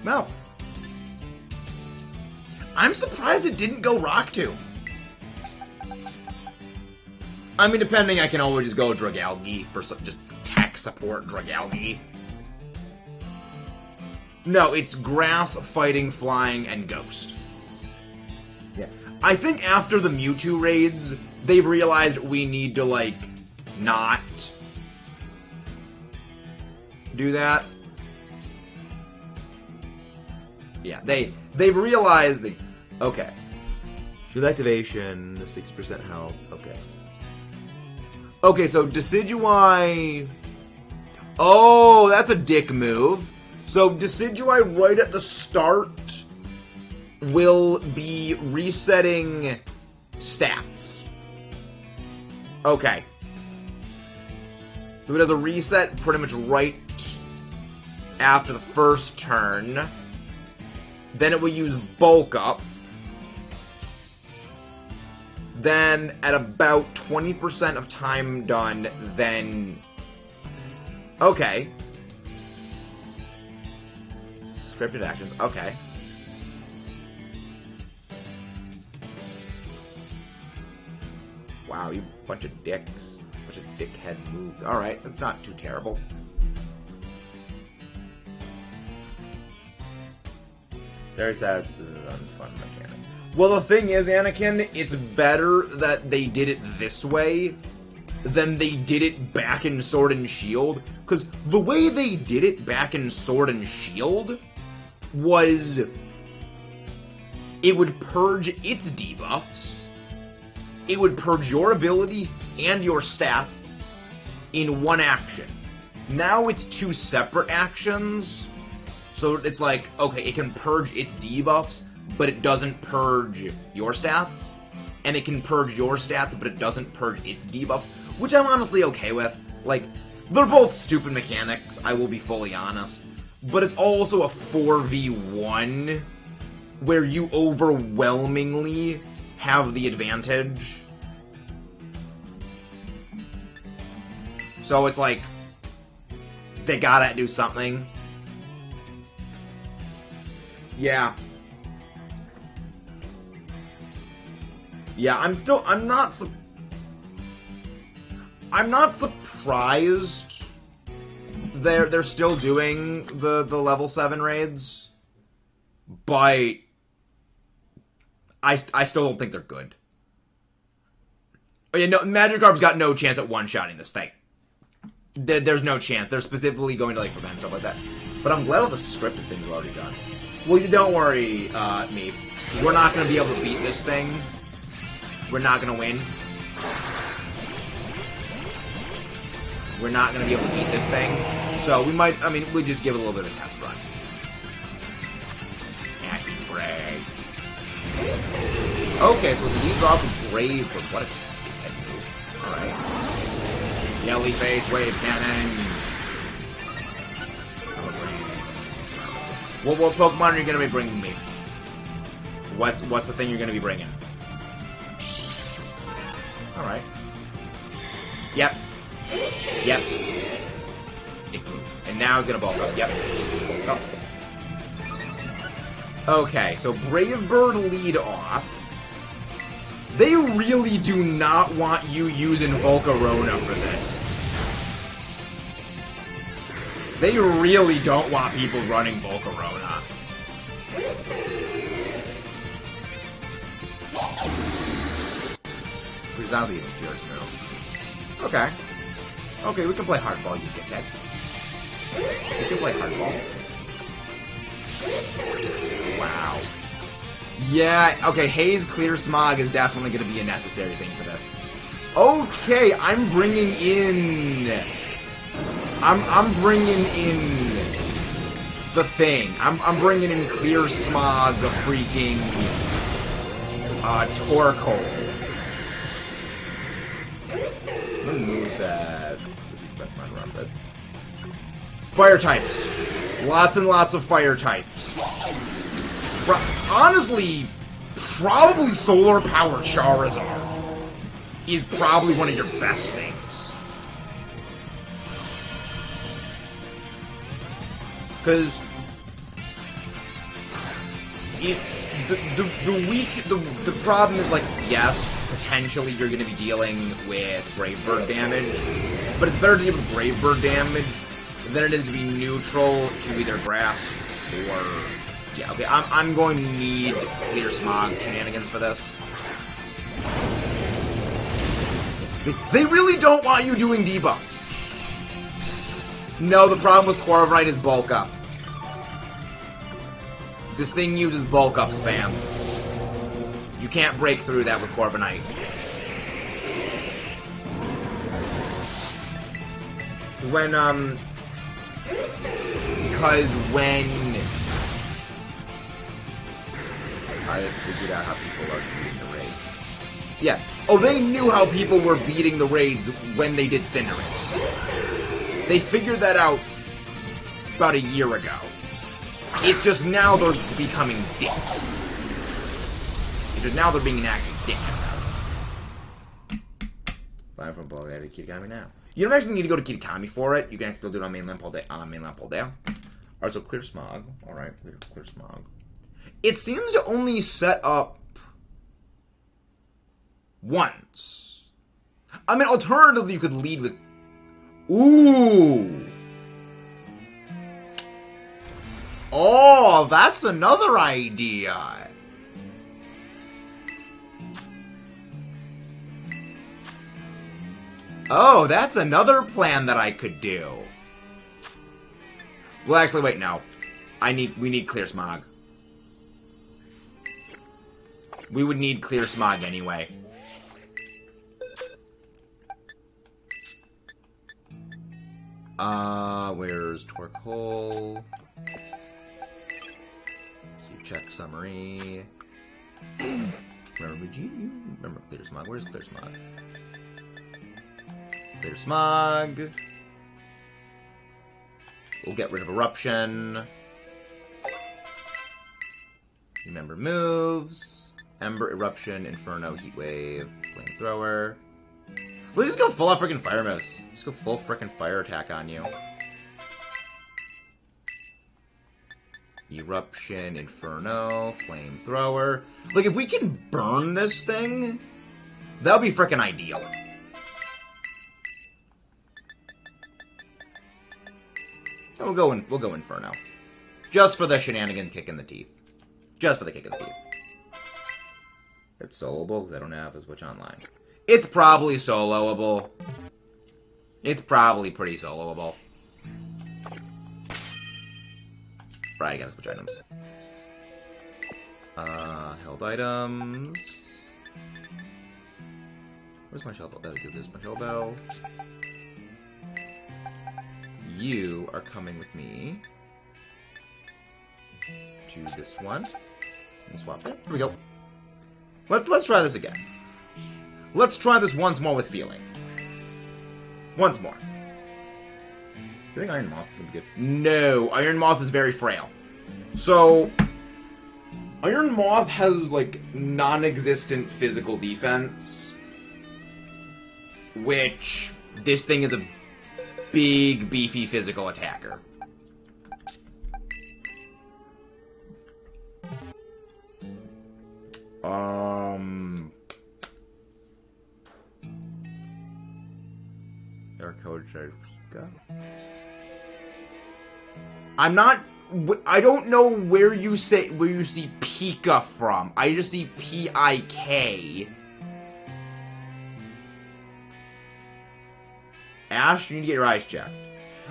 well, I'm surprised it didn't go Rock Tomb. I mean, depending, I can always just go Dragalge for just tech support Dragalge. No, it's Grass, Fighting, Flying, and Ghost. Yeah. I think after the Mewtwo raids, they've realized we need to, like, not do that. Yeah, they've realized that, okay. Shield activation, 6% health, okay. Okay, so Decidueye... Oh, that's a dick move. So Decidueye right at the start will be resetting stats. Okay. So it does a reset pretty much right after the first turn. Then it will use Bulk Up. Then, at about 20% of time done, then... Okay. Scripted actions, okay. Wow, you bunch of dicks. Bunch of dickhead moves. Alright, that's not too terrible. There's that. It's an unfun mechanic. Well, the thing is, Anakin, it's better that they did it this way than they did it back in Sword and Shield. Because the way they did it back in Sword and Shield was it would purge its debuffs, it would purge your ability and your stats in one action. Now it's two separate actions, so it's like, okay, it can purge its debuffs, but it doesn't purge your stats, and it can purge your stats, but it doesn't purge its debuffs, which I'm honestly okay with. Like, they're both stupid mechanics, I will be fully honest, but it's also a 4v1 where you overwhelmingly have the advantage. So it's like, they gotta do something. Yeah. Yeah, I'm not surprised they're still doing the level 7 raids, but I still don't think they're good. Oh, yeah, no, Magikarp's got no chance at one-shotting this thing. There's no chance. They're specifically going to, like, prevent stuff like that. But I'm glad all the scripted things are already done. Well, don't worry, me. We're not going to be able to beat this thing. We're not going to win. We're not going to be able to beat this thing. So we might, I mean, we'll just give it a little bit of a test run. Anti-brag. Okay, so it leads off with Brave, but what a dickhead move. Alright. Yelly Face, Wave Cannon. What Pokemon are you going to be bringing me? What's the thing you're going to be bringing? Alright. Yep. Yep. And now it's gonna bulk up. Yep. Oh. Okay, so Brave Bird lead off. They really do not want you using Volcarona for this. They really don't want people running Volcarona. Personality is yours now. Okay. Okay, we can play hardball, you dickhead. We can play hardball. Wow. Yeah, okay, Haze Clear Smog is definitely going to be a necessary thing for this. Okay, I'm bringing in... I'm bringing in the thing. I'm bringing in Clear Smog, the freaking Torkoal. Fire types. Lots and lots of fire types. Honestly, probably solar-powered Charizard is probably one of your best things. Because the problem is, like, yes, potentially you're going to be dealing with Brave Bird damage, but it's better to deal with Brave Bird damage than it is to be neutral to either grass or... Yeah, okay, I'm going to need Clear Smog shenanigans for this. They really don't want you doing debuffs. No, the problem with Corviknight is bulk up. This thing uses bulk up spam. You can't break through that with Corviknight. Because when I figured out how people are beating the raids. Yeah. Oh, they knew how people were beating the raids when they did Cinderace. They figured that out about a year ago. It's just now they're becoming dicks. It's just now they're being an active dick. Fire from Ball to Kitakami now. You don't actually need to go to Kitakami for it. You can still do it on mainland Paldea. Alright, so Clear Smog. Alright, clear Smog. It seems to only set up once. I mean, alternatively, you could lead with... Ooh! Oh, that's another idea. Oh, that's another plan that I could do. Well, actually, wait, no. We need Clear Smog. We would need Clear Smog anyway. Where's Torkoal? See, check summary. Remember Clear Smog? Where's Clear Smog? Clear Smog. We'll get rid of Eruption. Remember moves. Ember, Eruption, Inferno, Heat Wave, Flamethrower. Let's just go full out freaking Fire Moves. Just go full freaking Fire Attack on you. Eruption, Inferno, Flamethrower. Like, if we can burn this thing, that would be freaking ideal. And we'll go Inferno. Just for the shenanigan kick in the teeth. Just for the kick in the teeth. It's soloable because I don't have as much online. It's probably soloable. It's probably pretty soloable. Right, I gotta switch items. Held items. Where's my shell bell? That'll do this. My shell bell. You are coming with me to this one. And swap there. Here we go. Let's try this again. Let's try this once more with feeling. Once more. You think Iron Moth is going to be good? No, Iron Moth is very frail. So, Iron Moth has, like, non-existent physical defense. Which, this thing is a big, beefy physical attacker. Dark Code Pika. I don't know where you see Pika from. I just see P-I-K. Ash, you need to get your eyes checked.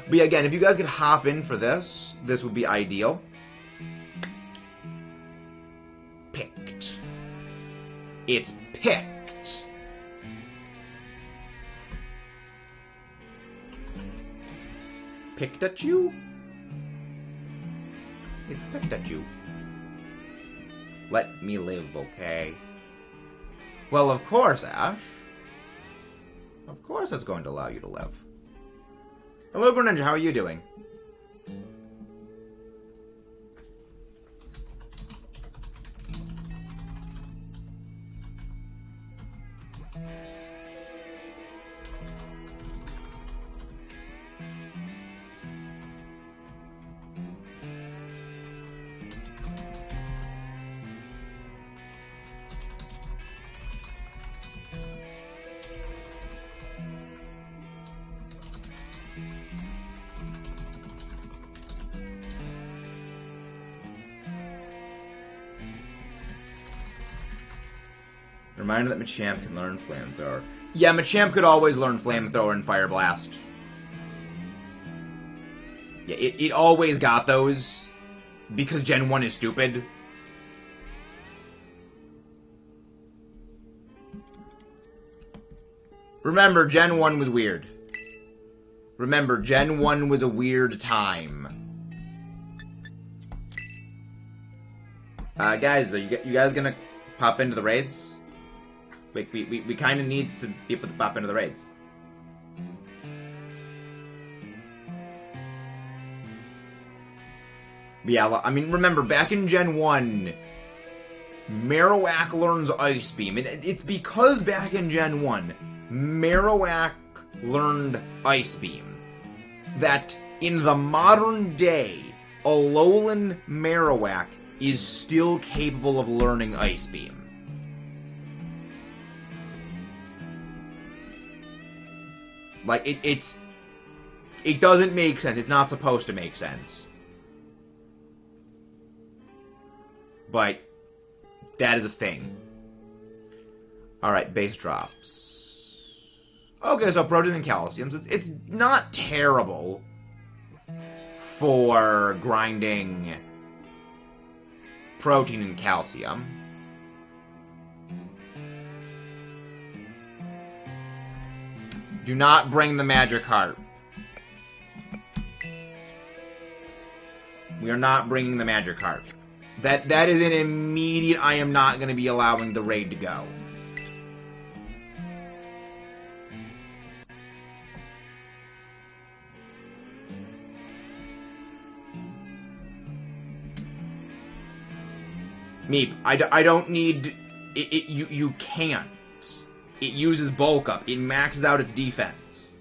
But yeah, again, if you guys could hop in for this, this would be ideal. Picked. It's picked. Picked at you? It's picked at you. Let me live, okay? Well, of course, Ash. Of course it's going to allow you to live. Hello, Greninja, how are you doing? Reminder that Machamp can learn Flamethrower. Yeah, Machamp could always learn Flamethrower and Fire Blast. Yeah, it always got those. Because Gen 1 is stupid. Remember, Gen 1 was weird. Remember, Gen 1 was a weird time. Guys, are you guys gonna pop into the raids? We kind of need to be able to pop into the raids. But yeah, I mean, remember, back in Gen 1, Marowak learns Ice Beam. It's because back in Gen 1, Marowak learned Ice Beam that in the modern day, Alolan Marowak is still capable of learning Ice Beam. Like, it doesn't make sense. It's not supposed to make sense. But that is a thing. Alright, base drops. Okay, so protein and calcium. So it's not terrible for grinding protein and calcium. Do not bring the Magikarp. We are not bringing the Magikarp. That is an immediate, I am not going to be allowing the raid to go. Meep, I don't need... You can't. It uses bulk up. It maxes out its defense.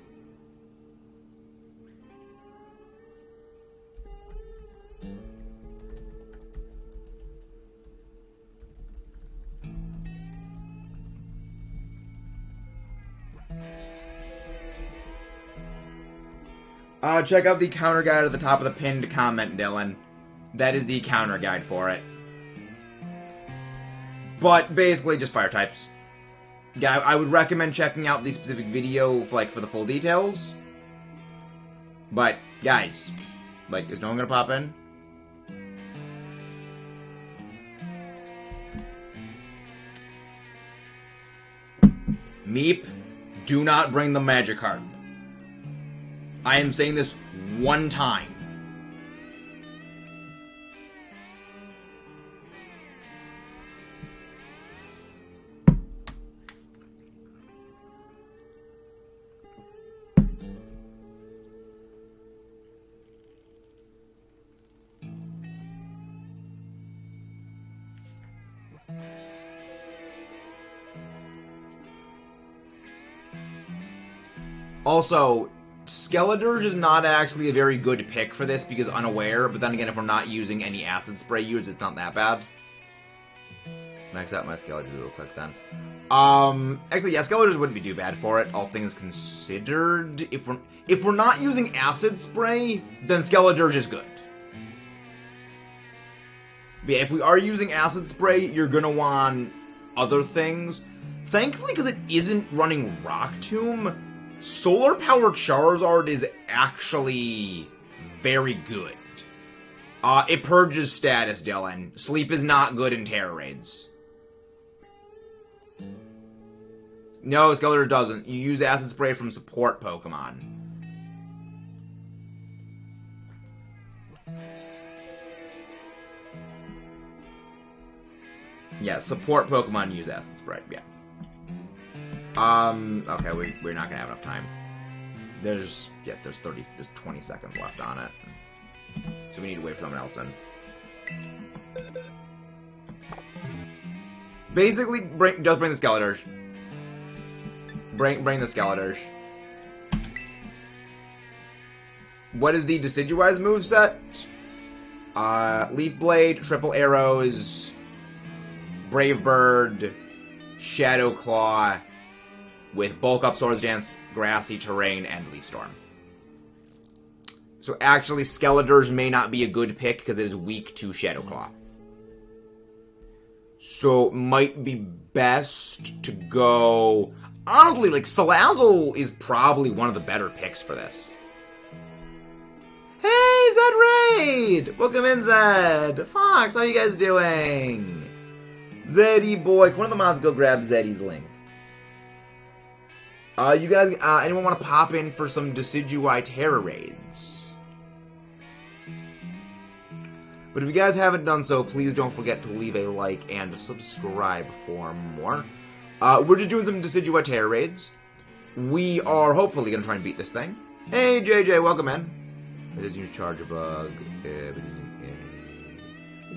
Check out the counter guide at the top of the pinned comment, Dylan. That is the counter guide for it. But basically, just fire types. Yeah, I would recommend checking out the specific video for the full details. But, guys, is no one gonna pop in? Meep, do not bring the Magikarp. I am saying this one time. Also, Skeledirge is not actually a very good pick for this because Unaware, but then again, if we're not using any Acid Spray use, it's not that bad. Max out my Skeledirge real quick then. Actually, yeah, Skeledirge wouldn't be too bad for it, all things considered. If we're not using Acid Spray, then Skeledirge is good. But yeah, if we are using Acid Spray, you're gonna want other things. Thankfully, because it isn't running Rock Tomb, Solar Power Charizard is actually very good. It purges status, Dylan. Sleep is not good in Terror Raids. No, Skeletor doesn't. You use Acid Spray from support Pokemon. Yeah, support Pokemon use Acid Spray, yeah. Okay, we're not gonna have enough time. There's 20 seconds left on it. So we need to wait for someone else in. Basically, just bring the Skeledirge. Bring the Skeledirge. What is the Decidueye moveset? Leaf Blade, Triple Arrows, Brave Bird, Shadow Claw, with Bulk Up, Swords Dance, Grassy Terrain, and Leaf Storm. So actually, Skeledirge may not be a good pick because it is weak to Shadow Claw. So it might be best to go... Honestly, like, Salazzle is probably one of the better picks for this. Hey, Zed Raid! Welcome in, Zed! Fox, how you guys doing? Zeddy boy, can one of the mods go grab Zeddy's link? You guys, anyone want to pop in for some Decidueye Terror Raids? But if you guys haven't done so, please don't forget to leave a like and subscribe for more. We're just doing some Decidueye Terror Raids. We are hopefully going to try and beat this thing. Hey, JJ, welcome in. It is new charger bug. You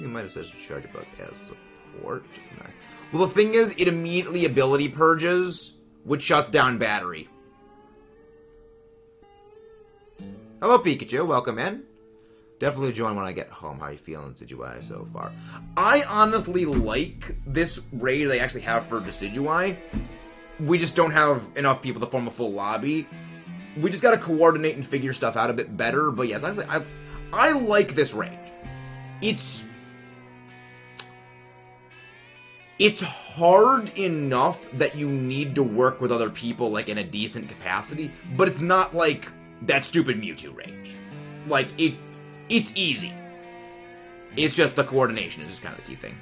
might have said charger bug as support. Nice. Well, the thing is, it immediately ability purges, which shuts down battery. Hello, Pikachu. Welcome in. Definitely join when I get home. How are you feeling, Decidueye, so far? I honestly like this raid they actually have for Decidueye. We just don't have enough people to form a full lobby. We just gotta coordinate and figure stuff out a bit better. But yes, honestly, I like this raid. It's hard enough that you need to work with other people, like, in a decent capacity, but it's not like that stupid Mewtwo rage. Like, it's easy. It's just the coordination is just kind of the key thing.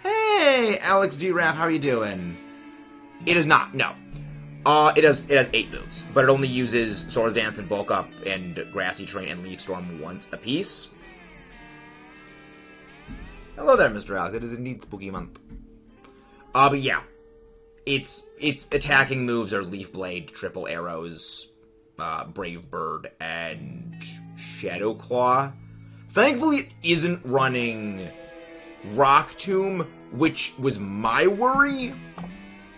Hey, Alex Giraffe, how are you doing? It is not, no. It has 8 builds, but it only uses Swords Dance and Bulk Up and Grassy Terrain and Leaf Storm once a piece. Hello there, Mr. Alex. It is indeed Spooky Month. But yeah, its attacking moves are Leaf Blade, Triple Arrows, Brave Bird, and Shadow Claw. Thankfully, it isn't running Rock Tomb, which was my worry.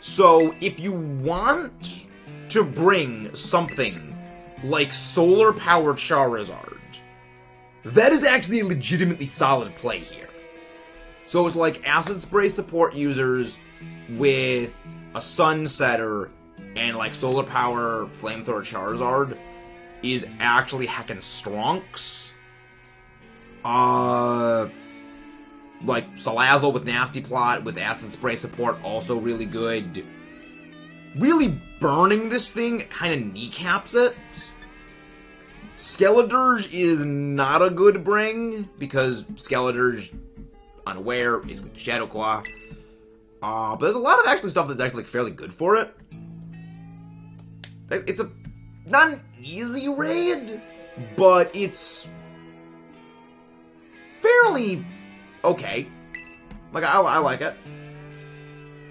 So, if you want to bring something like Solar Power Charizard, that is actually a legitimately solid play here. So it's like Acid Spray support users with a Sunsetter and like Solar Power Flamethrower Charizard is actually heckin' stronks. Like Salazzle with Nasty Plot with Acid Spray support also really good. Really burning this thing kind of kneecaps it. Skeledirge is not a good bring because Skeledirge unaware is with Shadow Claw. But there's a lot of actually stuff that's actually like, fairly good for it. It's not an easy raid, but it's fairly okay. Like I like it.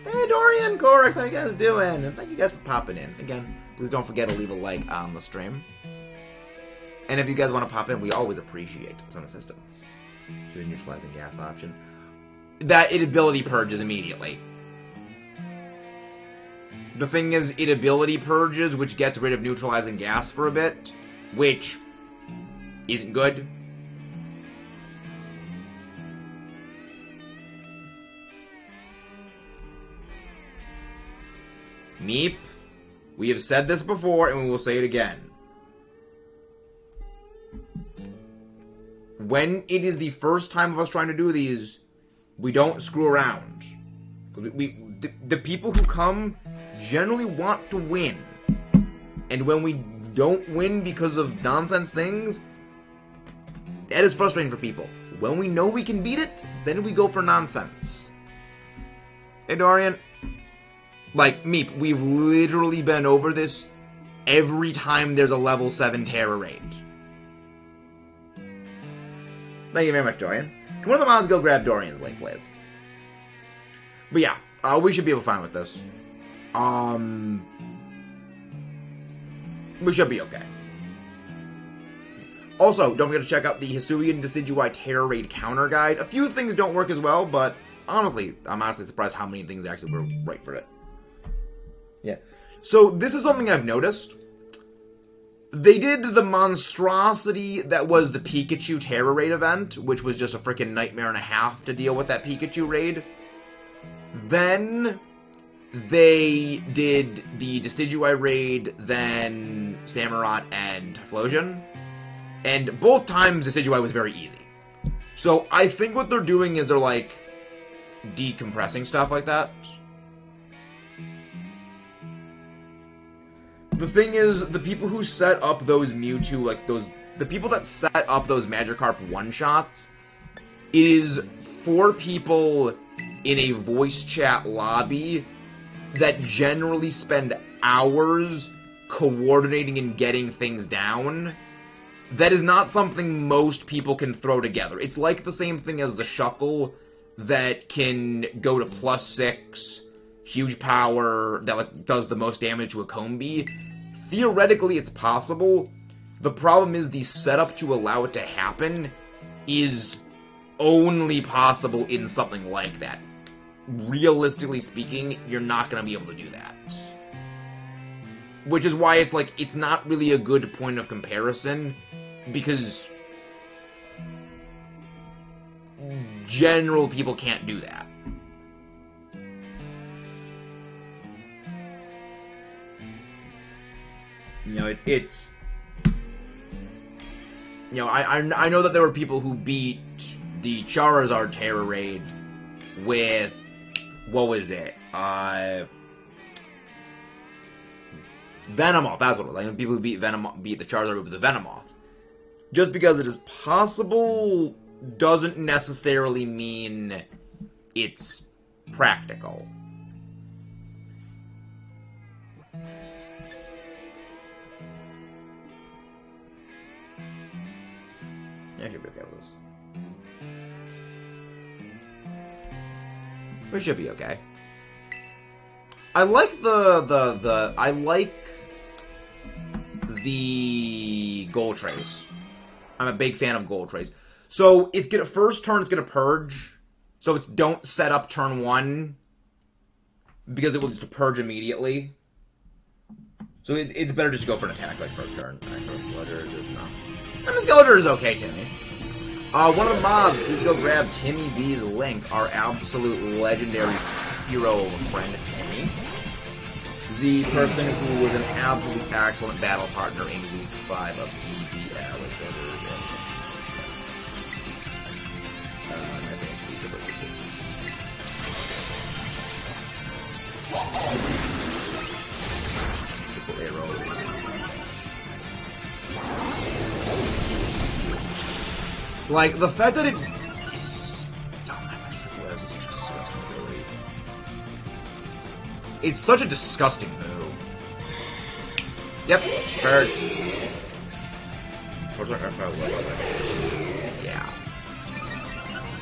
Hey Dorian, Corex, how you guys doing? And thank you guys for popping in. Again, please don't forget to leave a like on the stream. And if you guys want to pop in, we always appreciate some assistance. To the neutralizing gas option. That it ability purges immediately. The thing is, it ability purges, which gets rid of neutralizing gas for a bit, which isn't good. Meep, we have said this before, and we will say it again. When it is the first time of us trying to do these, we don't screw around. The people who come generally want to win. And when we don't win because of nonsense things, that is frustrating for people. When we know we can beat it, then we go for nonsense. Hey, Dorian. Like, Meep, we've literally been over this every time there's a level 7 Terror Raid. Thank you very much, Dorian. Can one of the mods go grab Dorian's link, please? But yeah, we should be able to find with this. We should be okay. Also, don't forget to check out the Hisuian Decidueye Terror Raid Counter Guide. A few things don't work as well, but honestly, I'm honestly surprised how many things actually were right for it. Yeah. So, this is something I've noticed. They did the monstrosity that was the Pikachu Terror Raid event, which was just a freaking nightmare and a half to deal with that Pikachu raid. Then they did the Decidueye raid, then Samurott and Typhlosion. And both times Decidueye was very easy. So I think what they're doing is they're like, decompressing stuff like that. The thing is, the people who set up those Mewtwo, like the people that set up those Magikarp one-shots, it is 4 people in a voice chat lobby that generally spend hours coordinating and getting things down. That is not something most people can throw together. It's like the same thing as the Shuckle that can go to +6, huge power, that like, does the most damage to a Combi. Theoretically, it's possible. The problem is the setup to allow it to happen is only possible in something like that. Realistically speaking, you're not going to be able to do that. Which is why it's like, it's not really a good point of comparison, because general people can't do that. You know, it's you know, I know that there were people who beat the Charizard Terror Raid with, what was it? Venomoth, that's what it was. Like, people who beat the Charizard with the Venomoth. Just because it is possible doesn't necessarily mean it's practical. Yeah, I should be okay with this. We should be okay. I like I like the Gold Trace. I'm a big fan of Gold Trace. So it's gonna first turn it's gonna purge. So it's don't set up turn 1 because it will just purge immediately. So it's better just to go for an attack like first turn. And the Skeletor is okay, Timmy. One of the mobs, please go grab Timmy B's link, our absolute legendary hero friend Timmy. The person who was an absolutely excellent battle partner in week 5 of EBL. Triple arrow. Like, the fact that it... It's such a disgusting move. Yep, bird. Yeah.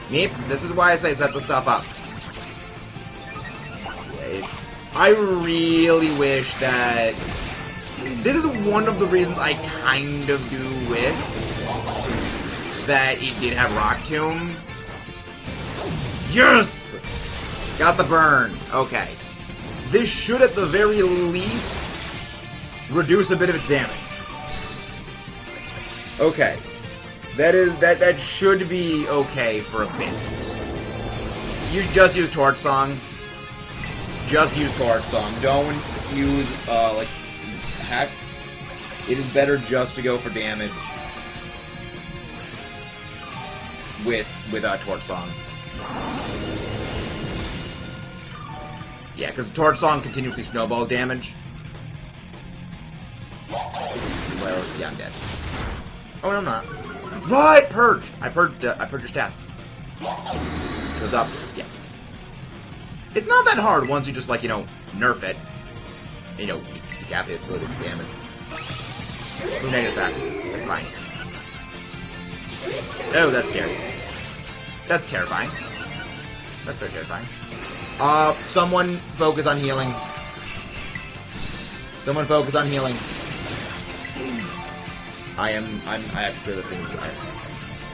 Meep, this is why I say set the stuff up. Wait. I really wish that... This is one of the reasons I kind of do wish that it did have Rock Tomb. Yes! Got the burn. Okay. This should, at the very least, reduce a bit of its damage. Okay. That should be okay for a bit. You just use Torch Song. Just use Torch Song. Don't use, like, Hex. It is better just to go for damage with Torch Song. Yeah, because Torch Song continuously snowballs damage. Well, yeah, I'm dead. Oh, no, I'm not. What? Purge! I purged your stats. Goes up. Yeah. It's not that hard once you just, like, you know, nerf it. You know, decapitate it, really good damage. Who negative that? That's fine. Oh, that's scary. That's terrifying. That's very terrifying. Someone focus on healing. Someone focus on healing. I have to clear this thing.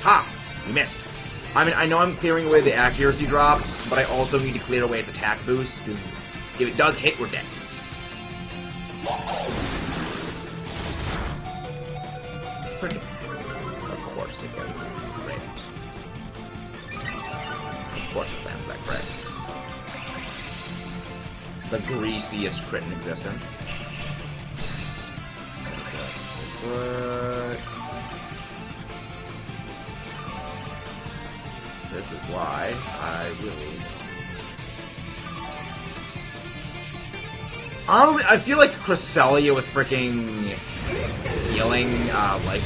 Ha! You missed. I mean, I know I'm clearing away the accuracy drops, but I also need to clear away its attack boost, because if it does hit, we're dead. Of course it does. Great. Of course it lands that crit. The greasiest crit in existence. But this is why I really Honestly, I feel like Cresselia with freaking healing, like...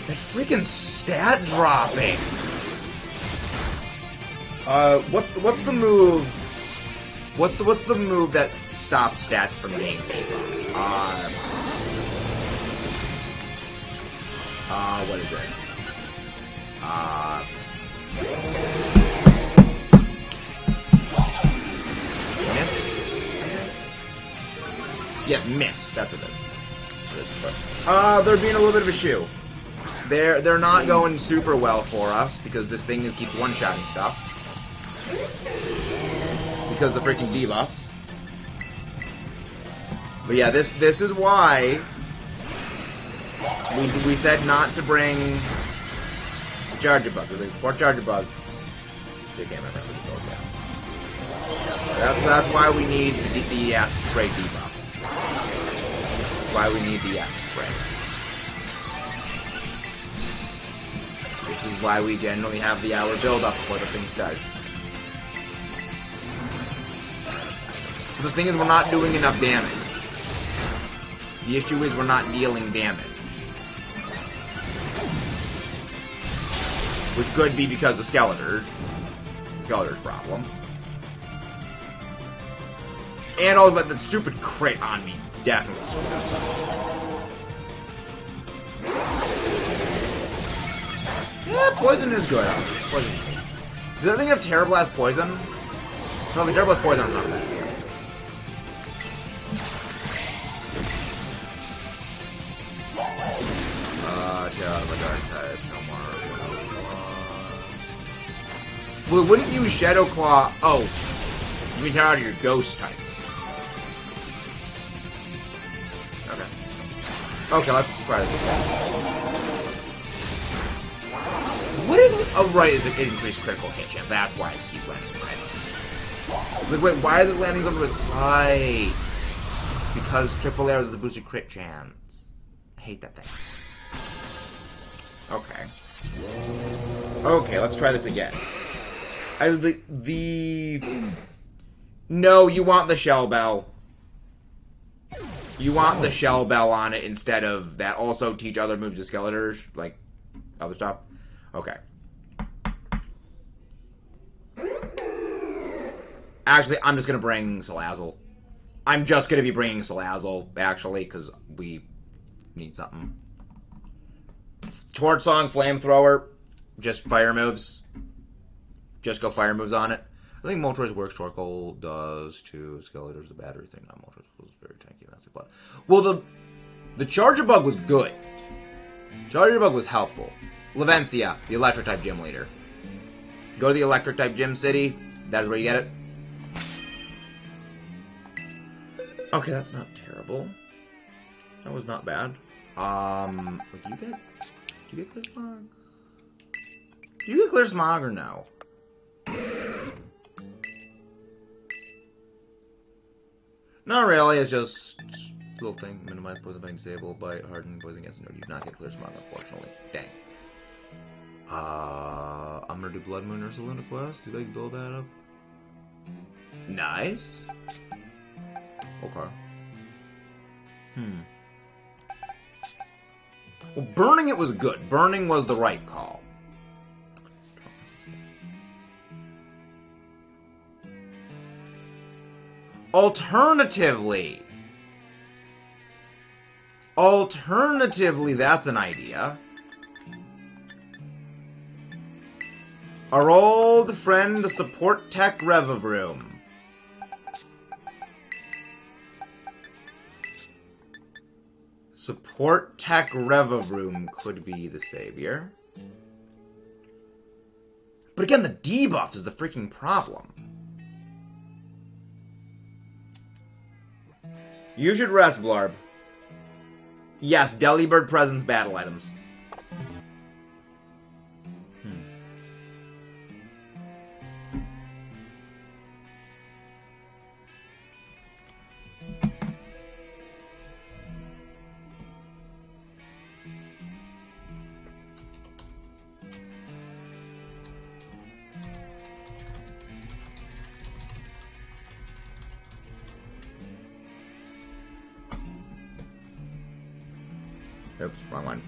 That freaking stat dropping! What's the move? What's the move that stops stats from being debuffed? What is it? Miss? Yeah, miss. That's what it is. They're being a little bit of a shoe. They're not going super well for us because this thing keeps one-shotting stuff. Because of the freaking debuffs. But yeah, this is why we said not to bring Charger Bug. They support Charger Bug. They can't remember how to go down. That's why we need the acid spray debuffs. That's why we need the acid spray. This is why we generally have the hour build-up before the thing starts. So the thing is, we're not doing enough damage. The issue is we're not dealing damage. Which could be because of Skeletor's problem. And also that stupid crit on me definitely screwed us up. Yeah, poison is good. Poison is good. Does that thing have Terror Blast poison? No, the Terror Blast poison is not bad. Well, wouldn't use Shadow Claw. Oh, you mean tear out of your ghost type. Okay. Okay, let's try this again. What is this? Oh, right, it's an increased critical hit chance. That's why I keep landing crits. Like, wait, why is it landing over with? Right. Because triple arrows is a boosted crit chance. I hate that thing. Okay. Okay, let's try this again. No, you want the Shell Bell. You want the Shell Bell on it instead of that. Also teach other moves to Skeletors, like other stuff. Okay. Actually, I'm just gonna bring Salazzle. I'm just gonna be bringing Salazzle, actually, because we need something. Torch Song, Flamethrower, just fire moves. Just go fire moves on it. I think Moltres works. Torkoal does too. Skeletor's the battery thing. Not Moltres was very tanky. That's it. Well, the Charger Bug was good. Charger Bug was helpful. Lavencia, the Electric type gym leader. Go to the Electric type gym city. That is where you get it. Okay, that's not terrible. That was not bad. Do you get Clear Smog? Do you get Clear Smog or no? Not really, it's just a little thing. Minimize poison by disable, bite, harden, poison against no. You do not get Clear Smog, unfortunately. Dang. I'm gonna do Blood Moon or Saluna Quest. See if I can build that up. Nice. Okay. Well, burning it was good. Burning was the right call. Alternatively, that's an idea. Our old friend, the Support Tech Revavroom. Support Tech Revavroom could be the savior. But again, the debuff is the freaking problem. You should rest, Blarb. Yes, Delibird Presence battle items. Oops, wrong one.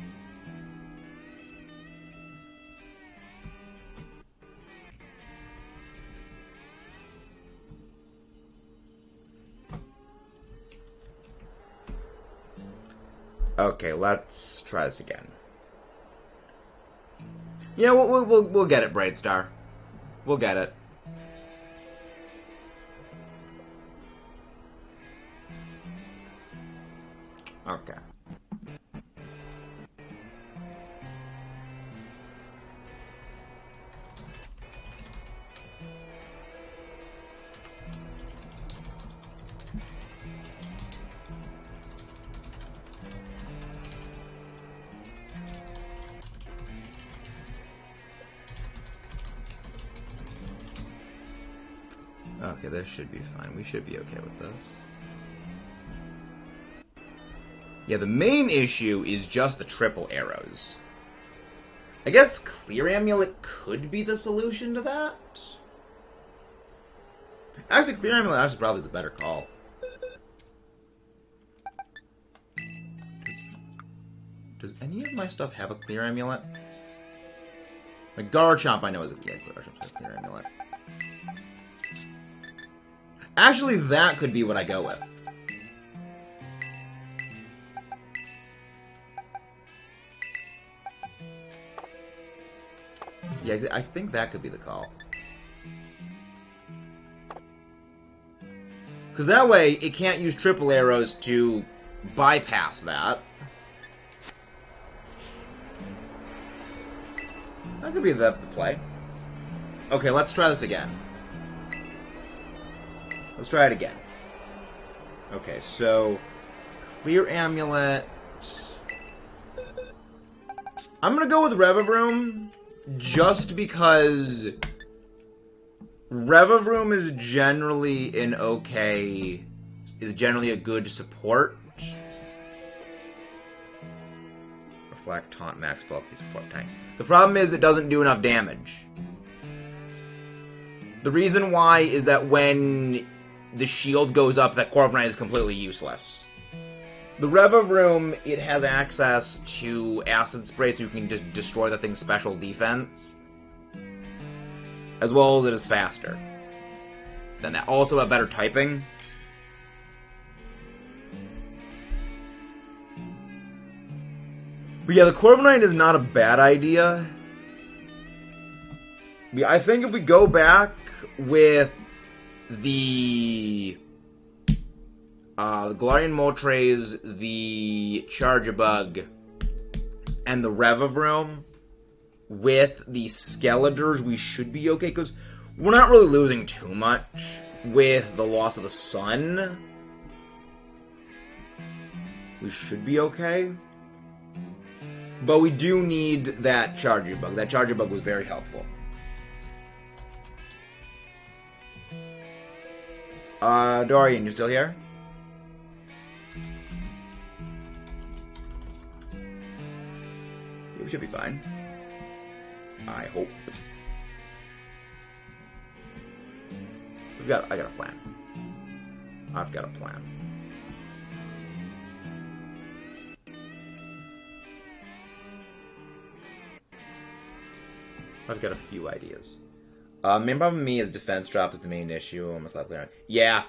Okay, let's try this again. Yeah, we'll get it, Brightstar. We'll get it. Okay. Okay, this should be fine. We should be okay with this. Yeah, the main issue is just the triple arrows. I guess Clear Amulet could be the solution to that? Actually, Clear Amulet actually probably is a better call. Does any of my stuff have a Clear Amulet? My Garchomp I know is a Clear Amulet. Actually, that could be what I go with. Yeah, I think that could be the call. Because that way, it can't use triple arrows to bypass that. That could be the play. Okay, let's try this again. Let's try it again. Okay, so Clear Amulet. I'm gonna go with Revavroom just because Revavroom is generally generally a good support. Reflect, Taunt, Max Bulky, Support Tank. The problem is it doesn't do enough damage. The reason why is that when the shield goes up, that Corviknight is completely useless. The Revavroom, it has access to Acid Spray, so you can just destroy the thing's special defense. As well as it is faster than that. Also a better typing. But yeah, the Corviknight is not a bad idea. I think if we go back with the Galarian Moltres, the Charjabug, and the Revavroom with the Skeletors, we should be okay, because we're not really losing too much with the loss of the sun. We should be okay. But we do need that Charjabug. That Charjabug was very helpful. Dorian, you still here? Yeah, we should be fine. I hope. I got a plan. I've got a plan. I've got a few ideas. Main problem with me is defense drop is the main issue. Almost like yeah.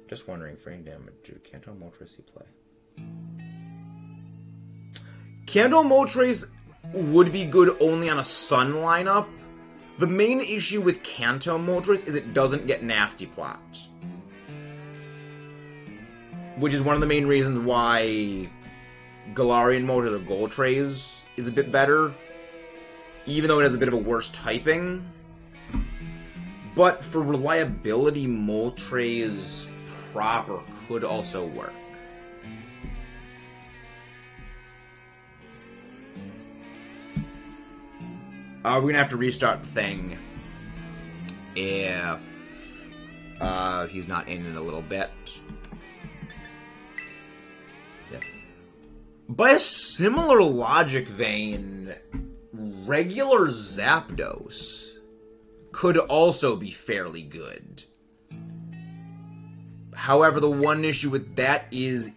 Just wondering, frame damage. Do Kanto Moltres play? Kanto Moltres would be good only on a Sun lineup. The main issue with Kanto Moltres is it doesn't get Nasty Plot. Which is one of the main reasons why Galarian Moltres or Goltrays is a bit better. Even though it has a bit of a worse typing. But for reliability, Moltres proper could also work. We're gonna have to restart the thing if he's not in a little bit. Yeah. By a similar logic vein, regular Zapdos could also be fairly good. However, the one issue with that is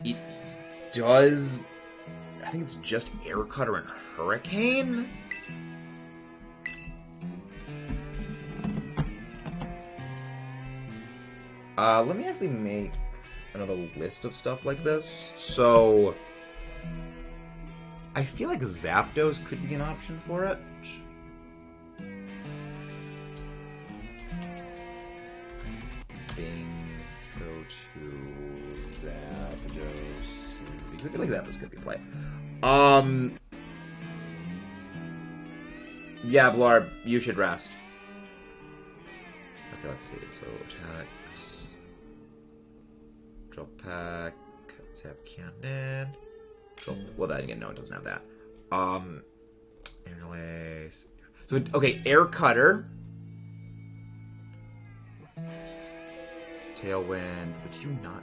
does... I think it's just Air Cutter and Hurricane? Let me actually make another list of stuff like this. So, I feel like Zapdos could be an option for it. Bing, go to Zapdos. I feel like Zapdos could be play. Yeah, Blarb, you should rest. Okay, let's see. So, attacks. Drop pack. Zap cannon. Well, that again, no, it doesn't have that. Anyways. So, okay, Air Cutter. Tailwind. Would you not?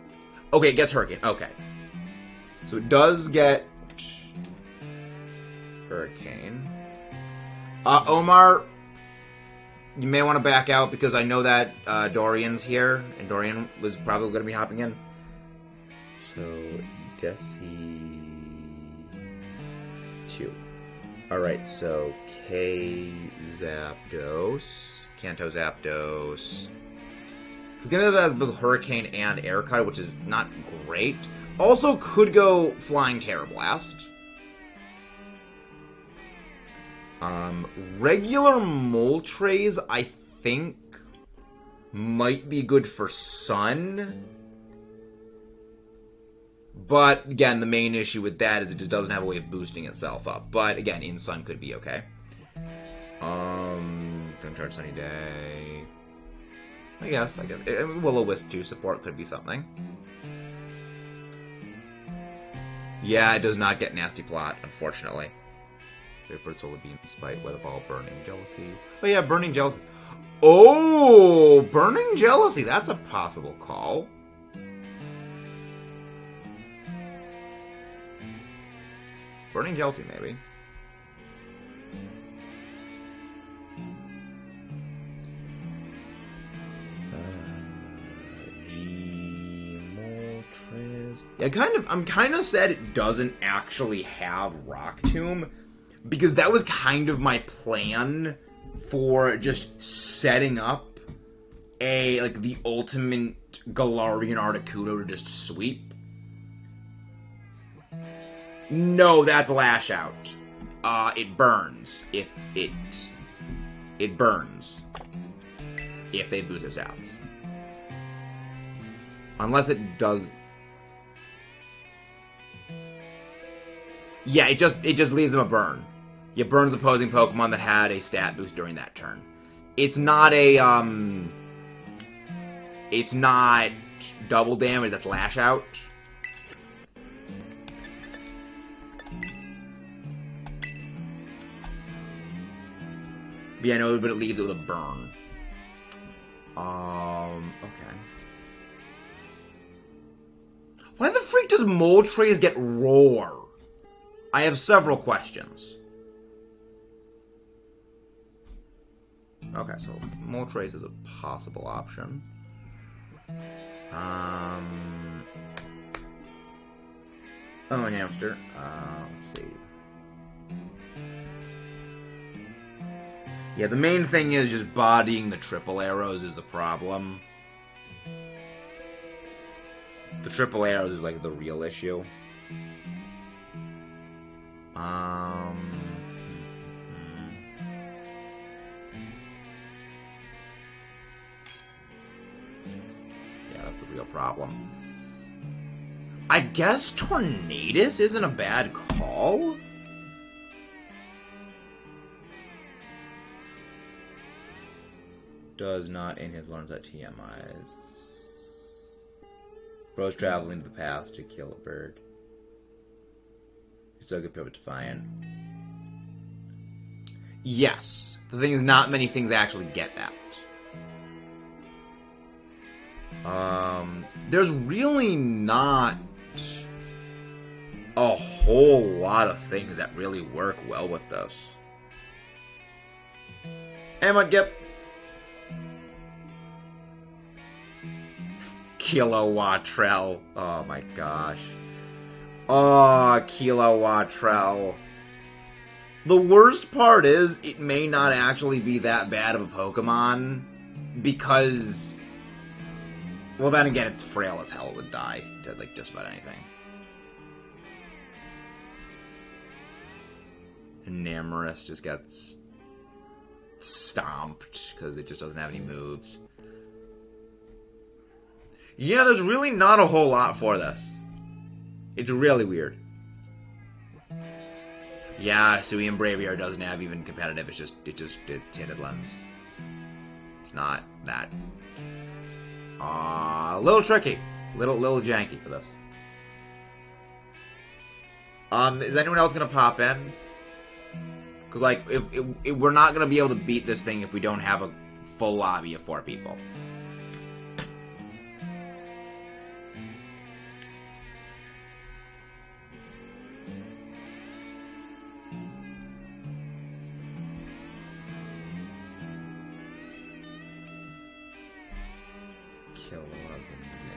Okay, it gets Hurricane. Okay. So it does get Hurricane. Omar, you may want to back out because I know that Dorian's here, and Dorian was probably going to be hopping in. So, Deci2. Alright, so K Zapdos. Kanto Zapdos. Because Kanto has both Hurricane and Air Cut, which is not great. Also could go Flying Terror Blast. Regular Moltres, I think, might be good for Sun. But, again, the main issue with that is it just doesn't have a way of boosting itself up. But, again, in Sun could be okay. Don't charge Sunny Day. I guess. Will-O-Wisp 2 support could be something. Yeah, it does not get Nasty Plot, unfortunately. Vapor, Solar Beam, Spite, Weather Ball, Burning Jealousy. Oh yeah, Burning Jealousy. Oh! Burning Jealousy, that's a possible call. Burning Jealousy, maybe. Yeah, I'm kind of sad it doesn't actually have Rock Tomb, because that was kind of my plan for just setting up the ultimate Galarian Articuno to just sweep. No, that's Lash Out. It burns if it burns if they boost their stats. Unless it does. Yeah, it just leaves them a burn. It burns opposing Pokemon that had a stat boost during that turn. It's not it's not double damage, that's Lash Out. But yeah, no, but it leaves it with a burn. Okay. Why the freak does Moltres get Roar? I have several questions. Okay, so Moltres is a possible option. Oh, an hamster. Let's see. Yeah, the main thing is just bodying the triple arrows is the problem. The triple arrows is like the real issue. Yeah, that's the real problem. I guess Tornadus isn't a bad call. Does not in his learns at TMIs. Bro's traveling to the past to kill a bird. So good pivot Defiant. Yes. The thing is, not many things actually get that. There's really not a whole lot of things that really work well with this. Emma, Kilowattrel. Oh my gosh. Oh, Kilowattrel. The worst part is, it may not actually be that bad of a Pokemon, because... Well, then again, it's frail as hell. It would die to, like, just about anything. Enamorous just gets stomped, because it just doesn't have any moves. Yeah, there's really not a whole lot for this. It's really weird. Yeah, Sui and Braviar doesn't have even competitive. It's tinted lens. It's not that. A little tricky, little janky for this. Is anyone else gonna pop in? Because like, if we're not gonna be able to beat this thing if we don't have a full lobby of 4 people.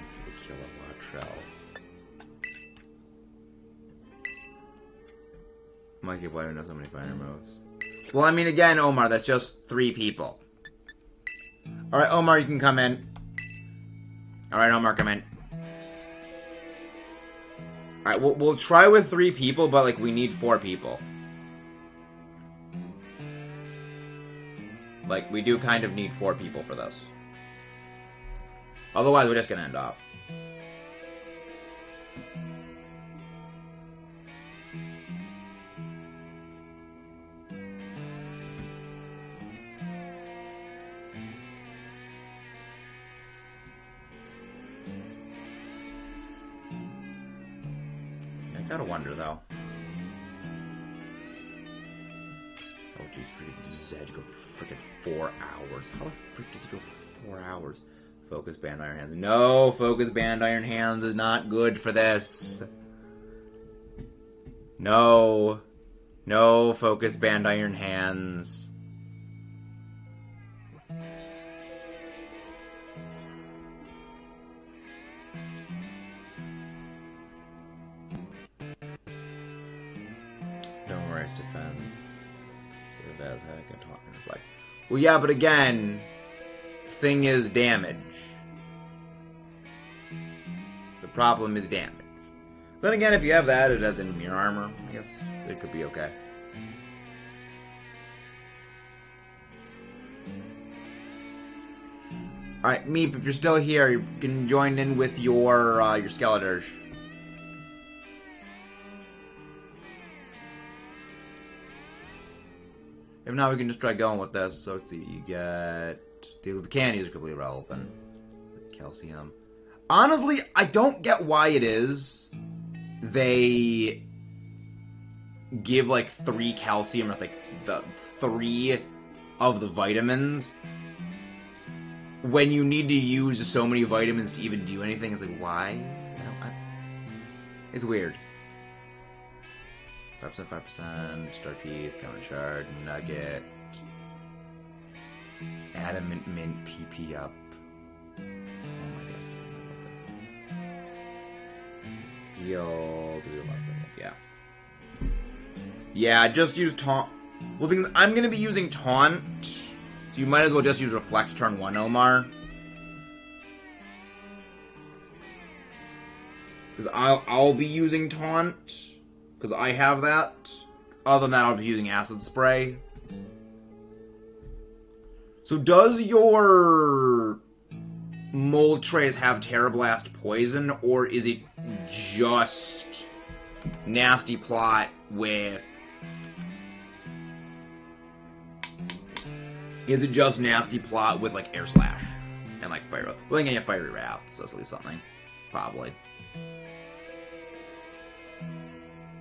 For the Kilowattrel. Mikey, why do you know so many finer moves? Well, I mean, again, Omar, that's just 3 people. Alright, Omar, you can come in. Alright, Omar, come in. Alright, we'll try with 3 people, but, like, we need 4 people. Like, we do kind of need 4 people for this. Otherwise, we're just gonna end off. I gotta wonder, though. Oh, jeez, freaking Zed go for freaking 4 hours. How the frick does he go for 4 hours? Focus Band Iron Hands. No, Focus Band Iron Hands is not good for this. No. No, Focus Band Iron Hands. Don't worry, it's defense. Vaz had a good talk and reflect. Well, yeah, but again, thing is damage. The problem is damage. Then again, if you have that, it has the mirror armor. I guess it could be okay. Alright, Meep, if you're still here, you can join in with your Skeletor's. If not, we can just try going with this. So let's see, you get... The candies are completely irrelevant. Calcium. Honestly, I don't get why it is they give, like, 3 calcium, or, like, the 3 of the vitamins when you need to use so many vitamins to even do anything. It's like, why? It's weird. 5%, Star Piece, Common Shard, Nugget, Adamant Mint, PP up. Oh my gosh. Heal, do the left thing. Yeah. Yeah, just use Taunt. Well, the thing is, I'm going to be using Taunt, so you might as well just use Reflect turn 1, Omar. Because I'll be using Taunt. Because I have that. Other than that, I'll be using Acid Spray. So does your Moltres have Terrablast Poison, or is it just Nasty Plot with... Is it just Nasty Plot with, like, Air Slash? And, like, Fire... Well, then you have Fiery Wrath, so that's at least something. Probably.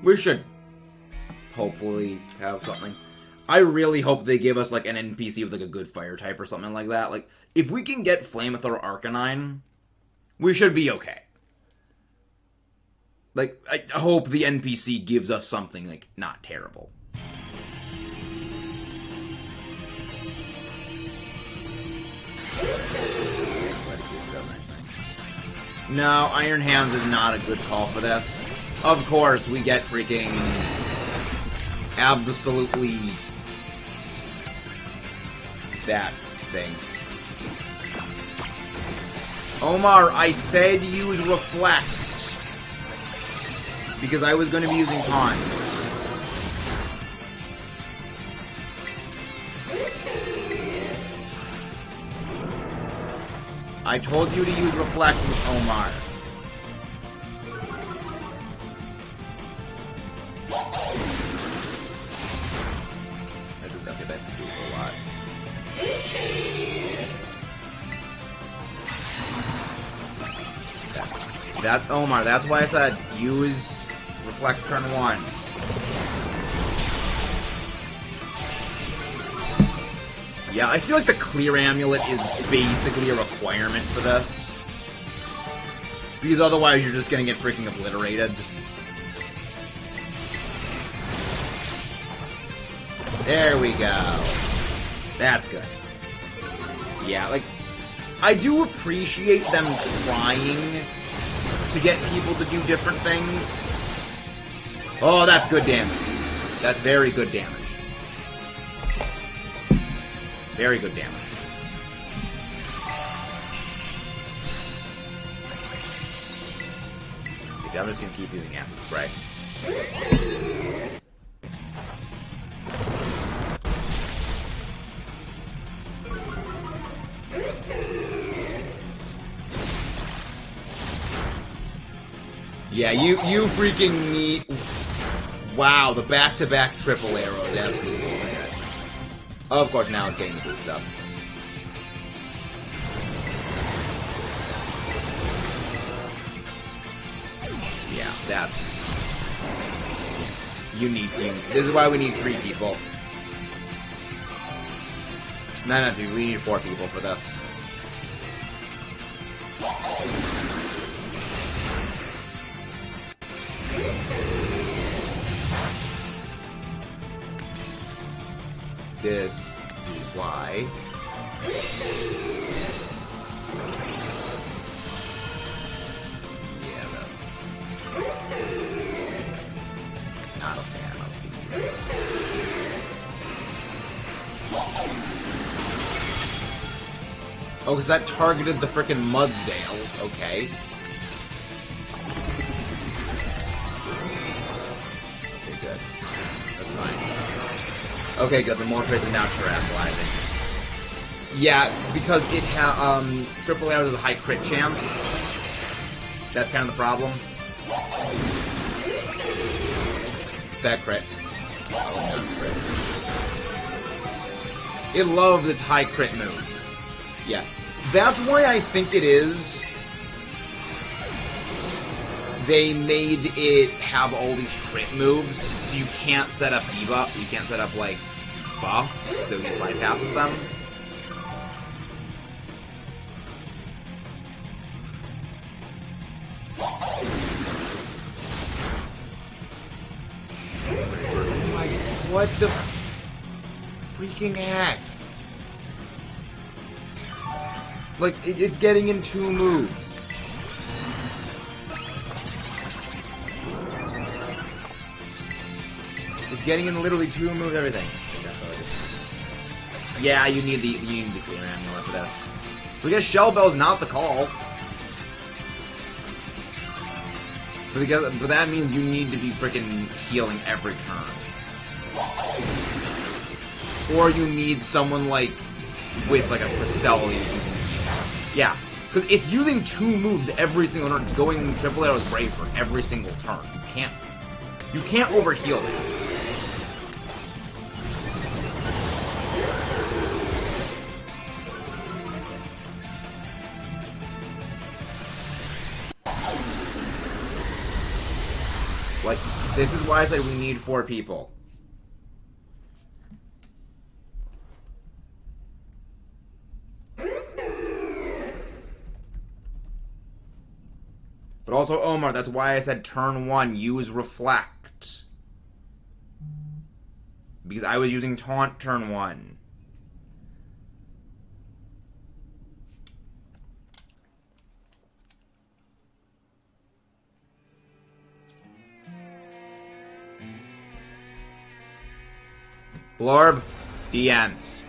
We should hopefully have something. I really hope they give us, like, an NPC with, like, a good fire type or something like that. Like, if we can get Flamethrower Arcanine, we should be okay. Like, I hope the NPC gives us something, like, not terrible. No, Iron Hands is not a good call for this. Of course, we get freaking absolutely that thing. Omar, I said use reflect because I was going to be using taunt. I told you to use reflect with Omar. Okay, that can do a lot. That Omar, that's why I said use reflect turn 1. Yeah, I feel like the clear amulet is basically a requirement for this. Because otherwise you're just gonna get freaking obliterated. There we go. That's good. Yeah, like, I do appreciate them trying to get people to do different things. Oh, that's good damage. That's very good damage. Very good damage. I'm just gonna keep using acid spray. Yeah, you freaking need... Wow, the back-to-back triple arrow is absolutely bad. Of course, now it's getting the boost up. Yeah, that's... This is why we need 3 people. No, not 3, we need 4 people for this. This is why. Yeah, that's not a fan of these. Oh, because that targeted the frickin' Mudsdale. Okay. Okay, good. That's fine. Okay, good. The more crits are now terrestrializing. Yeah, because it triple arrows has a high crit chance. That's kind of the problem. That crit. Oh, crit. It loves its high crit moves. Yeah. That's why I think it is. They made it have all these crit moves, so you can't set up debuff. You can't set up, like, buff, so you bypasses them. What the freaking heck? Like, it's getting in 2 moves. It's getting in literally 2 moves, everything. Yeah, you need the clear amulet for this. So I guess Shell Bell's not the call. But that means you need to be freaking healing every turn. Or you need someone like with like a Priscilla. Yeah, because it's using 2 moves every single turn. It's going triple arrows brave for every single turn. You can't overheal it. Like, this is why I said we need 4 people. But also, Omar, that's why I said turn 1, use reflect. Because I was using taunt turn 1. Blorb, the ends.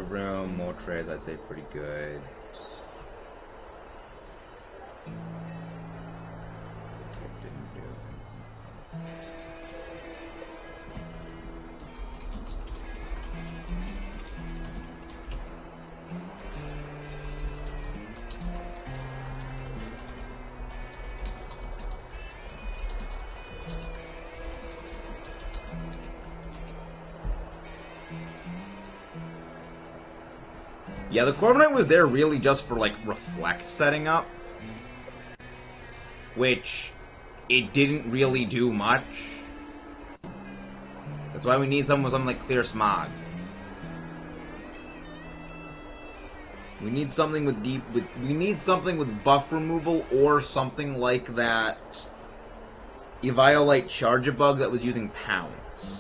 Room, more trays, I'd say pretty good. Yeah, the Corviknight was there really just for, like, reflect setting up. Which, it didn't really do much. That's why we need someone with something like Clear Smog. We need something with we need something with buff removal or something like that Eviolite Charge-A-Bug that was using Pounce.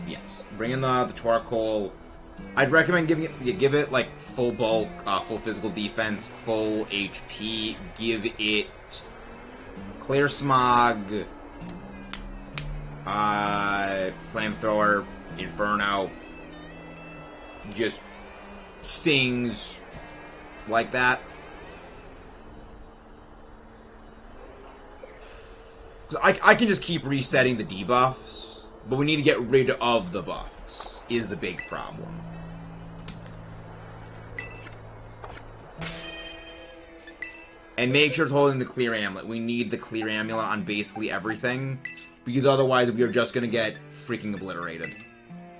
Yes. Bring in the Torkoal. I'd recommend give it like full bulk, full physical defense, full HP. Give it Clear Smog, Flamethrower, Inferno, just things like that. I can just keep resetting the debuffs. But we need to get rid of the buffs, is the big problem. And make sure it's holding the Clear Amulet. We need the Clear Amulet on basically everything, because otherwise we are just going to get freaking obliterated.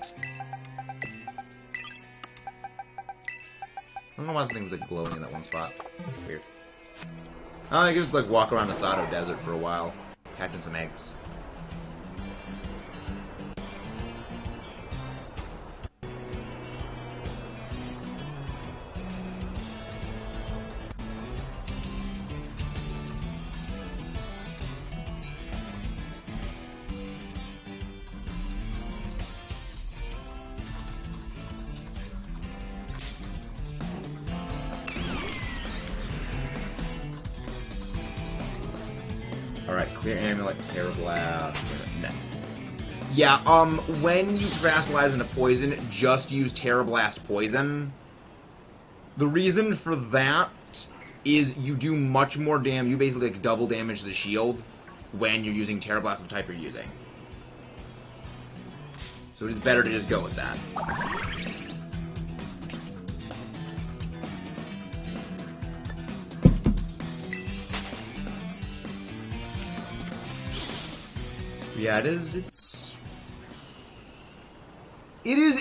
I don't know why the thing's like glowing in that one spot. Weird. I can just like walk around the Sado Desert for a while, catching some eggs. Alright, Clear Amulet, Terra Blast, next. Yeah, when you Vassalize into Poison, just use Terra Blast Poison. The reason for that is you do much more damage, you basically like double damage to the shield when you're using Terra Blast of the type you're using. So it is better to just go with that. Yeah, it is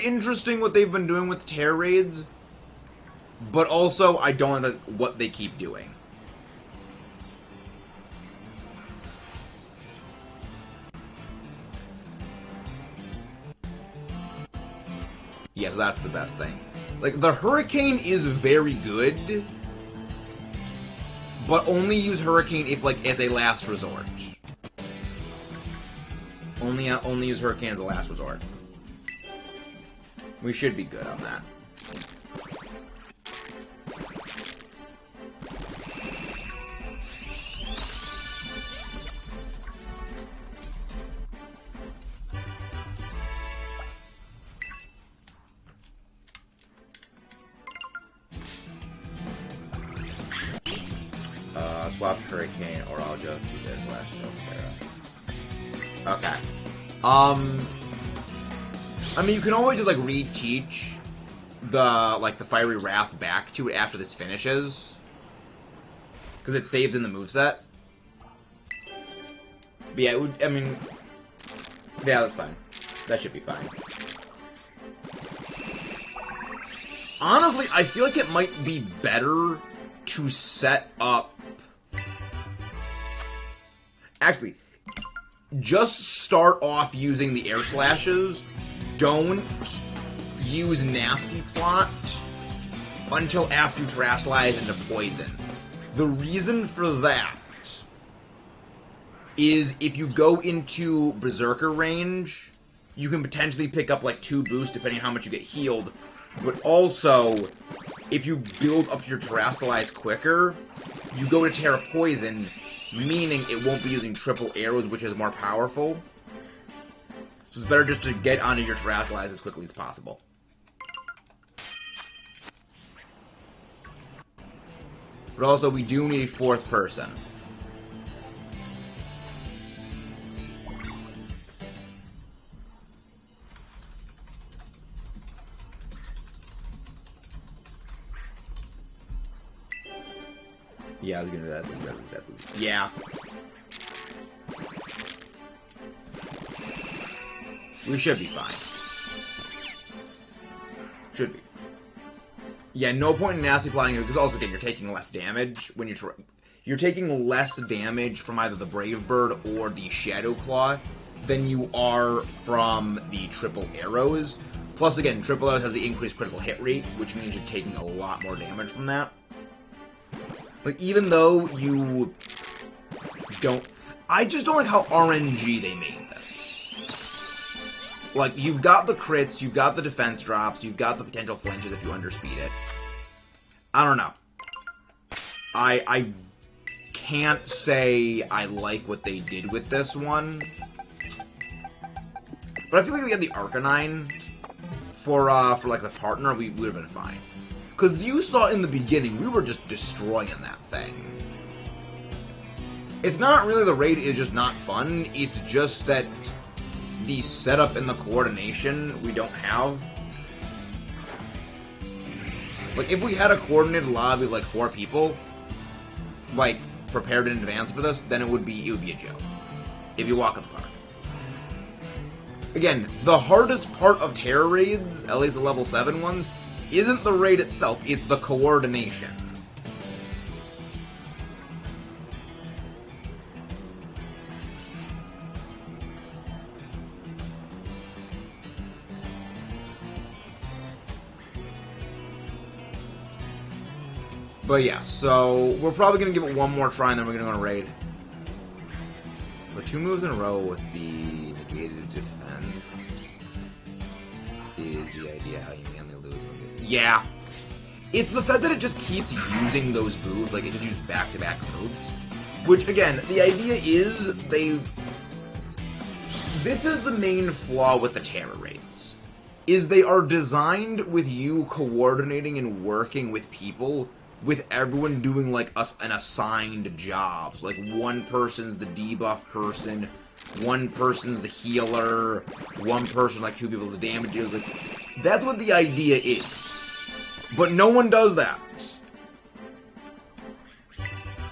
interesting what they've been doing with Terra Raids, but also I don't know what they keep doing. Yes, that's the best thing. Like, the Hurricane is very good, but only use Hurricane if, like, it's a last resort. Only use Hurricane as a last resort. We should be good on that. Swap Hurricane, or I'll just do this last Terra. Okay. I mean, you can always just, like, reteach the Fiery Wrath back to it after this finishes. Because it saves in the moveset. But yeah, it would, I mean... Yeah, that's fine. That should be fine. Honestly, I feel like it might be better to set up... Actually, just start off using the air slashes. Don't use nasty plot until after you terastallize into poison. The reason for that is if you go into Berserker range, you can potentially pick up like 2 boosts depending on how much you get healed. But also, if you build up your terastallize quicker, you go to Terra Poison, meaning it won't be using triple arrows, which is more powerful. So it's better just to get onto your terastallize as quickly as possible. But also, we do need a 4th person. Yeah, I was gonna do that. Yeah. We should be fine. Should be. Yeah, no point in nasty plotting because also again you're taking less damage when you're taking less damage from either the Brave Bird or the Shadow Claw than you are from the triple arrows. Plus again, triple arrows has the increased critical hit rate, which means you're taking a lot more damage from that. Like, even though you don't... I just don't like how RNG they made this. Like, you've got the crits, you've got the defense drops, you've got the potential flinches if you underspeed it. I don't know. I can't say I like what they did with this one. But I feel like if we had the Arcanine for like, the partner, we would have been fine. Because you saw in the beginning, we were just destroying that thing. It's not really the raid is just not fun, it's just that the setup and the coordination we don't have. Like, if we had a coordinated lobby of like 4 people, like, prepared in advance for this, then it would be a joke. If you walk in the park. Again, the hardest part of Terror raids, at least the level 7 ones, isn't the raid itself, it's the coordination. But yeah, so we're probably going to give it one more try and then we're going to go on a raid. But 2 moves in a row with the negated defense is the idea how you mainly lose. Yeah. It's the fact that it just keeps using those moves, like it just uses back-to-back moves. Which, again, the idea is this is the main flaw with the Terror raids. Is they are designed with you coordinating and working with people, with everyone doing, like, an assigned jobs. Like, one person's the debuff person, one person's the healer, one person, like, 2 people the damage dealers. Like, that's what the idea is. But no one does that.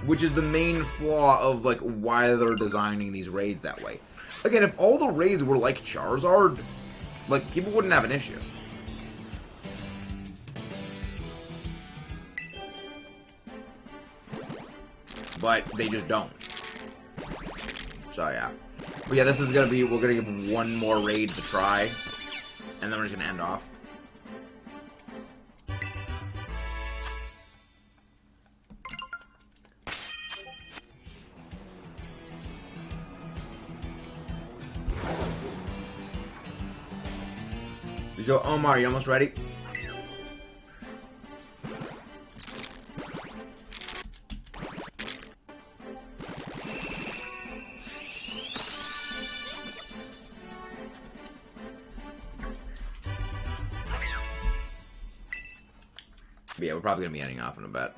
Which is the main flaw of, like, why they're designing these raids that way. Again, if all the raids were like Charizard, like, people wouldn't have an issue. But they just don't. So, yeah. But yeah, this is gonna be, we're gonna give one more raid to try. And then we're just gonna end off. So, Omar, you almost ready? But yeah, we're probably gonna be ending off in a bit.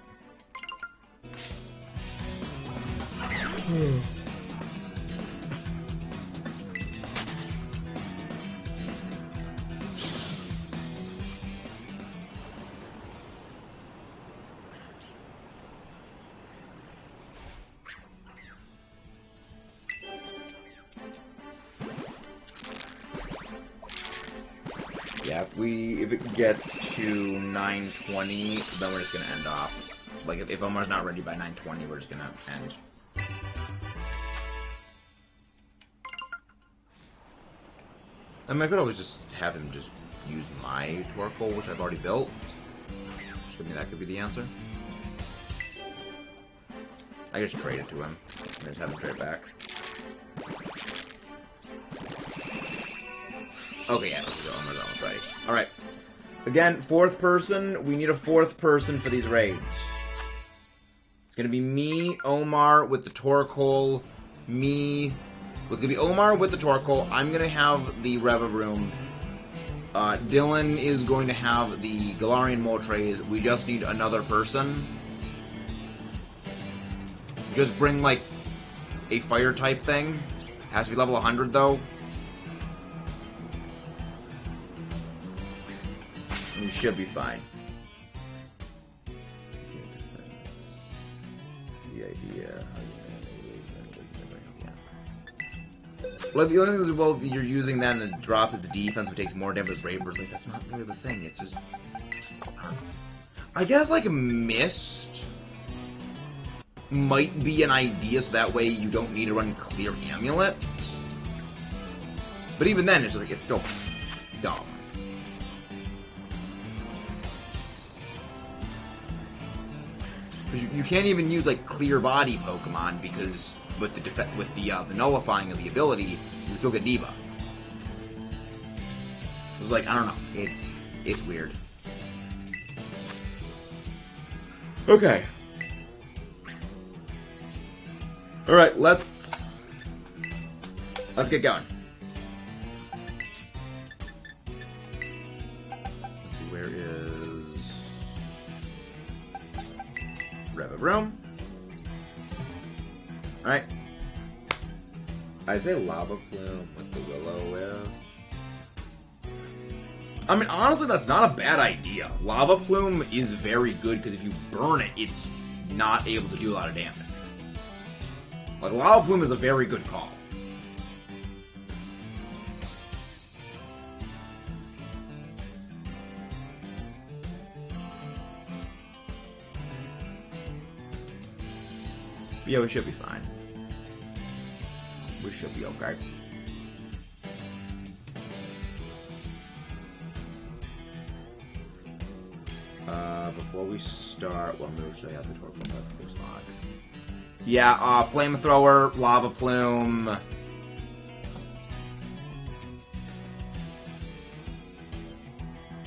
Yeah, if it gets to 9:20, then we're just gonna end off. Like, if Omar's not ready by 9:20, we're just gonna end. I mean, I could always just have him just use my Torkoal, which I've already built. I mean, that could be the answer. I just trade it to him. And just have him trade back. Okay, yeah, Omar's almost ready. Alright. Again, fourth person. We need a fourth person for these raids. It's gonna be me, Omar with the Torkoal, me. It's gonna be Omar with the Torkoal. I'm gonna have the Revavroom. Dylan is going to have the Galarian Moltres. We just need another person. Just bring, like, a fire type thing. Has to be level 100, though. And you should be fine. The idea. Well, the only thing is, well, you're using that and it drops its defense, which takes more damage with Brave Birds. Like, that's not really the thing. It's just... I guess, like, Mist might be an idea, so that way you don't need to run Clear Amulet. But even then, it's like, it's still dumb. You can't even use, like, Clear Body Pokemon, because with the nullifying of the ability, you still get debuff. It's like, I don't know. It's weird. Okay. Alright, let's get going. Let's see, where is Revavroom? Alright. I say Lava Plume with the Will-O-Wisp. I mean, honestly, that's not a bad idea. Lava Plume is very good, because if you burn it, it's not able to do a lot of damage. Like, Lava Plume is a very good call. Yeah, we should be fine. We should be okay. Before we start, what move should I have the Torkoal? That's the first log. Yeah, Flamethrower, Lava Plume.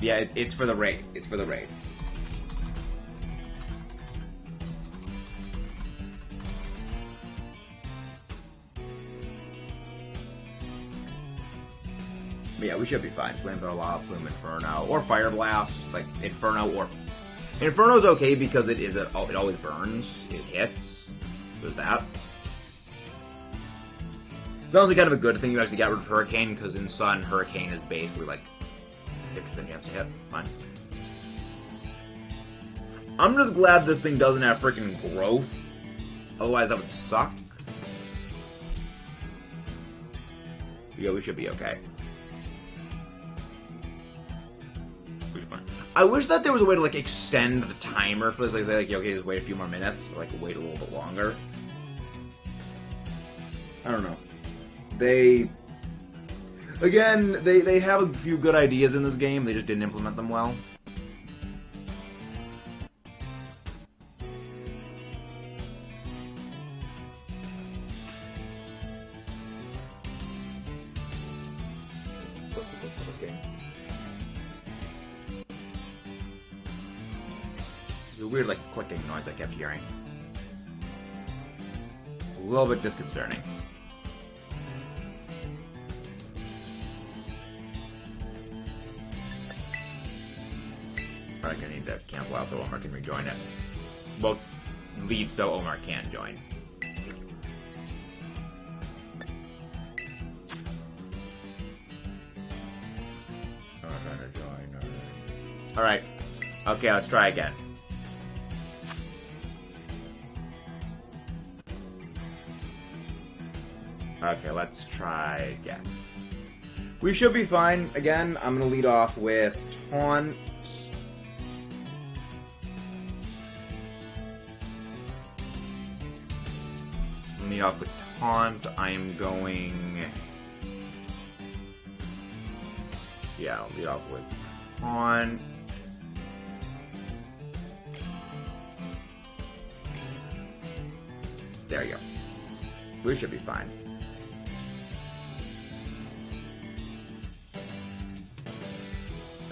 Yeah, it's for the raid. It's for the raid. But yeah, we should be fine. Flamethrower, Lava Plume, Inferno, or Fire Blast. Like, Inferno or... Inferno's okay because it always burns. It hits. There's that. It's honestly kind of a good thing you actually got rid of Hurricane, because in Sun, Hurricane is basically like 50% chance to hit. It's fine. I'm just glad this thing doesn't have freaking growth. Otherwise, that would suck. Yeah, we should be okay. I wish that there was a way to, like, extend the timer for this. Like, say, like, okay, just wait a few more minutes. Or, like, wait a little bit longer. I don't know. Again, they have a few good ideas in this game. They just didn't implement them well. A weird, like, clicking noise I kept hearing. A little bit disconcerting. I'm gonna need to cancel out so Omar can rejoin it. Well, leave so Omar can join. I'm trying to join. Alright. Okay, let's try again. Okay, let's try again. We should be fine. Again, I'm going to lead off with Taunt. Lead off with Taunt. I am going... Yeah, I'll lead off with Taunt. There you go. We should be fine.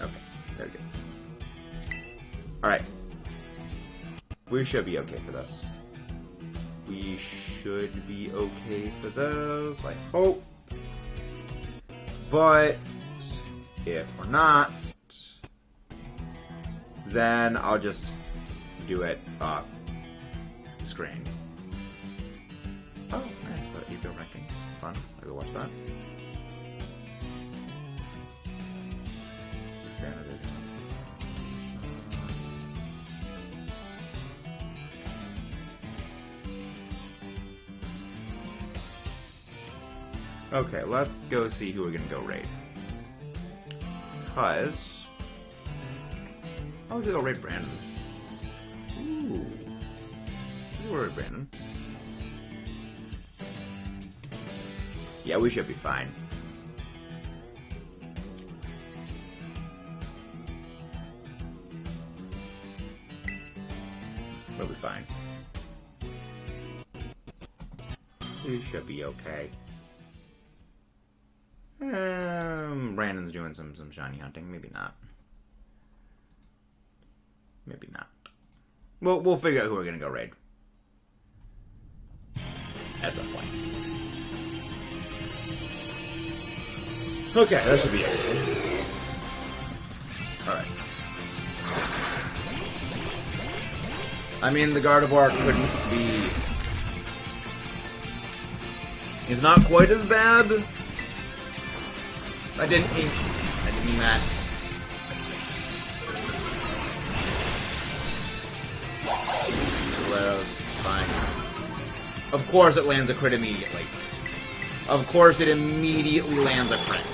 Okay, very good. Alright. We should be okay for this. We should be okay for this, I hope. But if we're not, then I'll just do it off screen. Oh, nice. Eco ranking. Fun. I'll go watch that. Okay, let's go see who we're gonna go raid. Cause I'll go raid Brandon. Ooh. Let's go raid Brandon. Yeah, we should be fine. We'll be fine. We should be okay. Brandon's doing some shiny hunting. Maybe not. Maybe not. We'll figure out who we're gonna go raid. At some point. Okay, that should be it. Alright. I mean, the Gardevoir couldn't be... It's not quite as bad. I didn't mean that. Well, fine. Of course it lands a crit immediately. Of course it immediately lands a crit.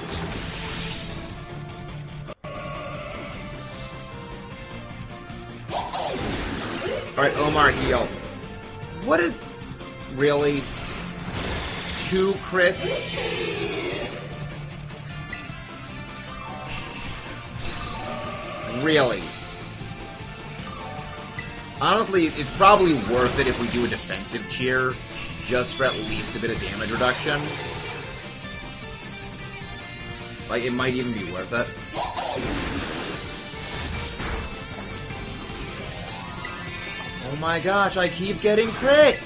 Alright, Omar, heal. What is... Really? 2 crits? Really? Honestly, it's probably worth it if we do a defensive cheer, just for at least a bit of damage reduction. Like, it might even be worth it. Oh my gosh, I keep getting crit!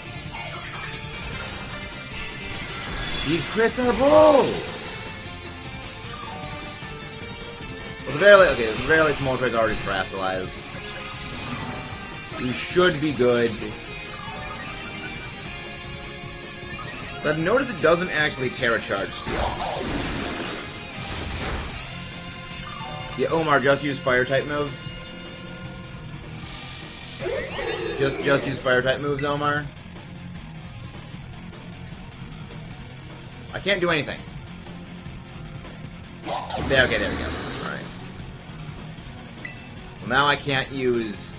These crits are bull! Well, the very late small trade's already fragilized. We should be good. But notice it doesn't actually Terra Charge Steel. Yeah, Omar, just use Fire-type moves. Just use Fire-type moves, Omar. I can't do anything. Okay, there we go. Alright. Well, now I can't use...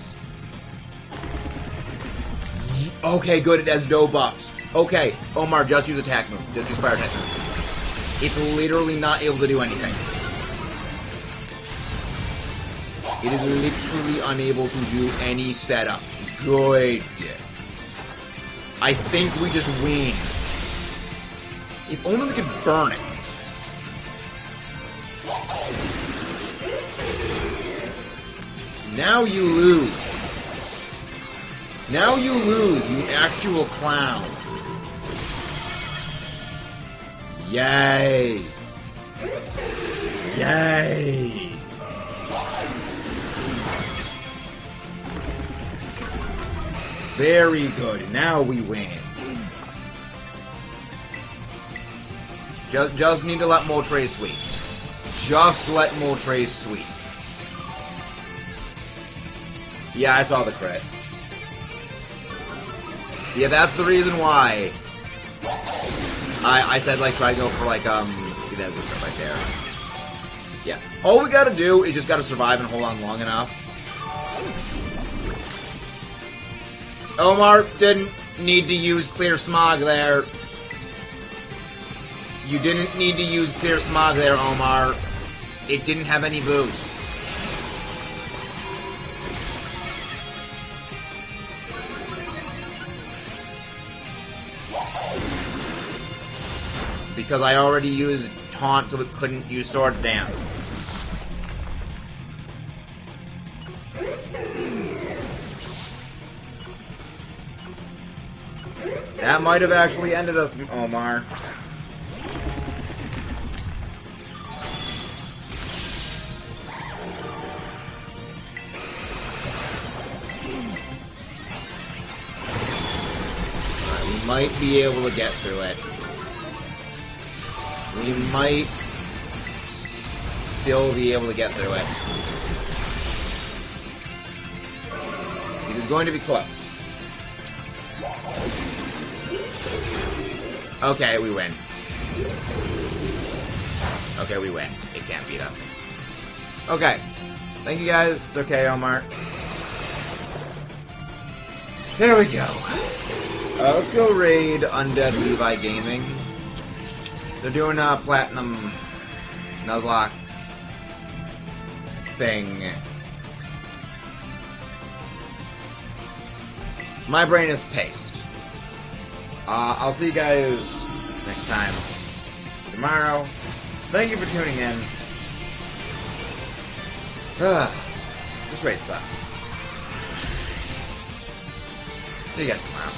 Okay, good, it has no buffs. Okay, Omar, just use attack move. Just use fire attack move. It's literally not able to do anything. It is literally unable to do any setup. Good. I think we just win. If only we could burn it. Now you lose. Now you lose, you actual clown. Yay. Yay. Very good. Now we win. Just need to let Moltres sweep. Just let Moltres sweep. Yeah, I saw the crit. Yeah, that's the reason why I said, like, try to go for, like, see that stuff right there. Yeah. All we gotta do is just gotta survive and hold on long enough. Omar didn't need to use clear smog there. You didn't need to use clear smog there, Omar. It didn't have any boosts. Because I already used taunt, so it couldn't use Swords Dance. That might have actually ended us, Omar. We might be able to get through it. We might still be able to get through it. It is going to be close. Okay, we win. Okay, we win. It can't beat us. Okay. Thank you guys. It's okay, Omar. There we go. Let's go raid Undead Levi Gaming. They're doing a Platinum Nuzlocke thing. My brain is paced. I'll see you guys next time tomorrow. Thank you for tuning in. This raid sucks. See you guys tomorrow.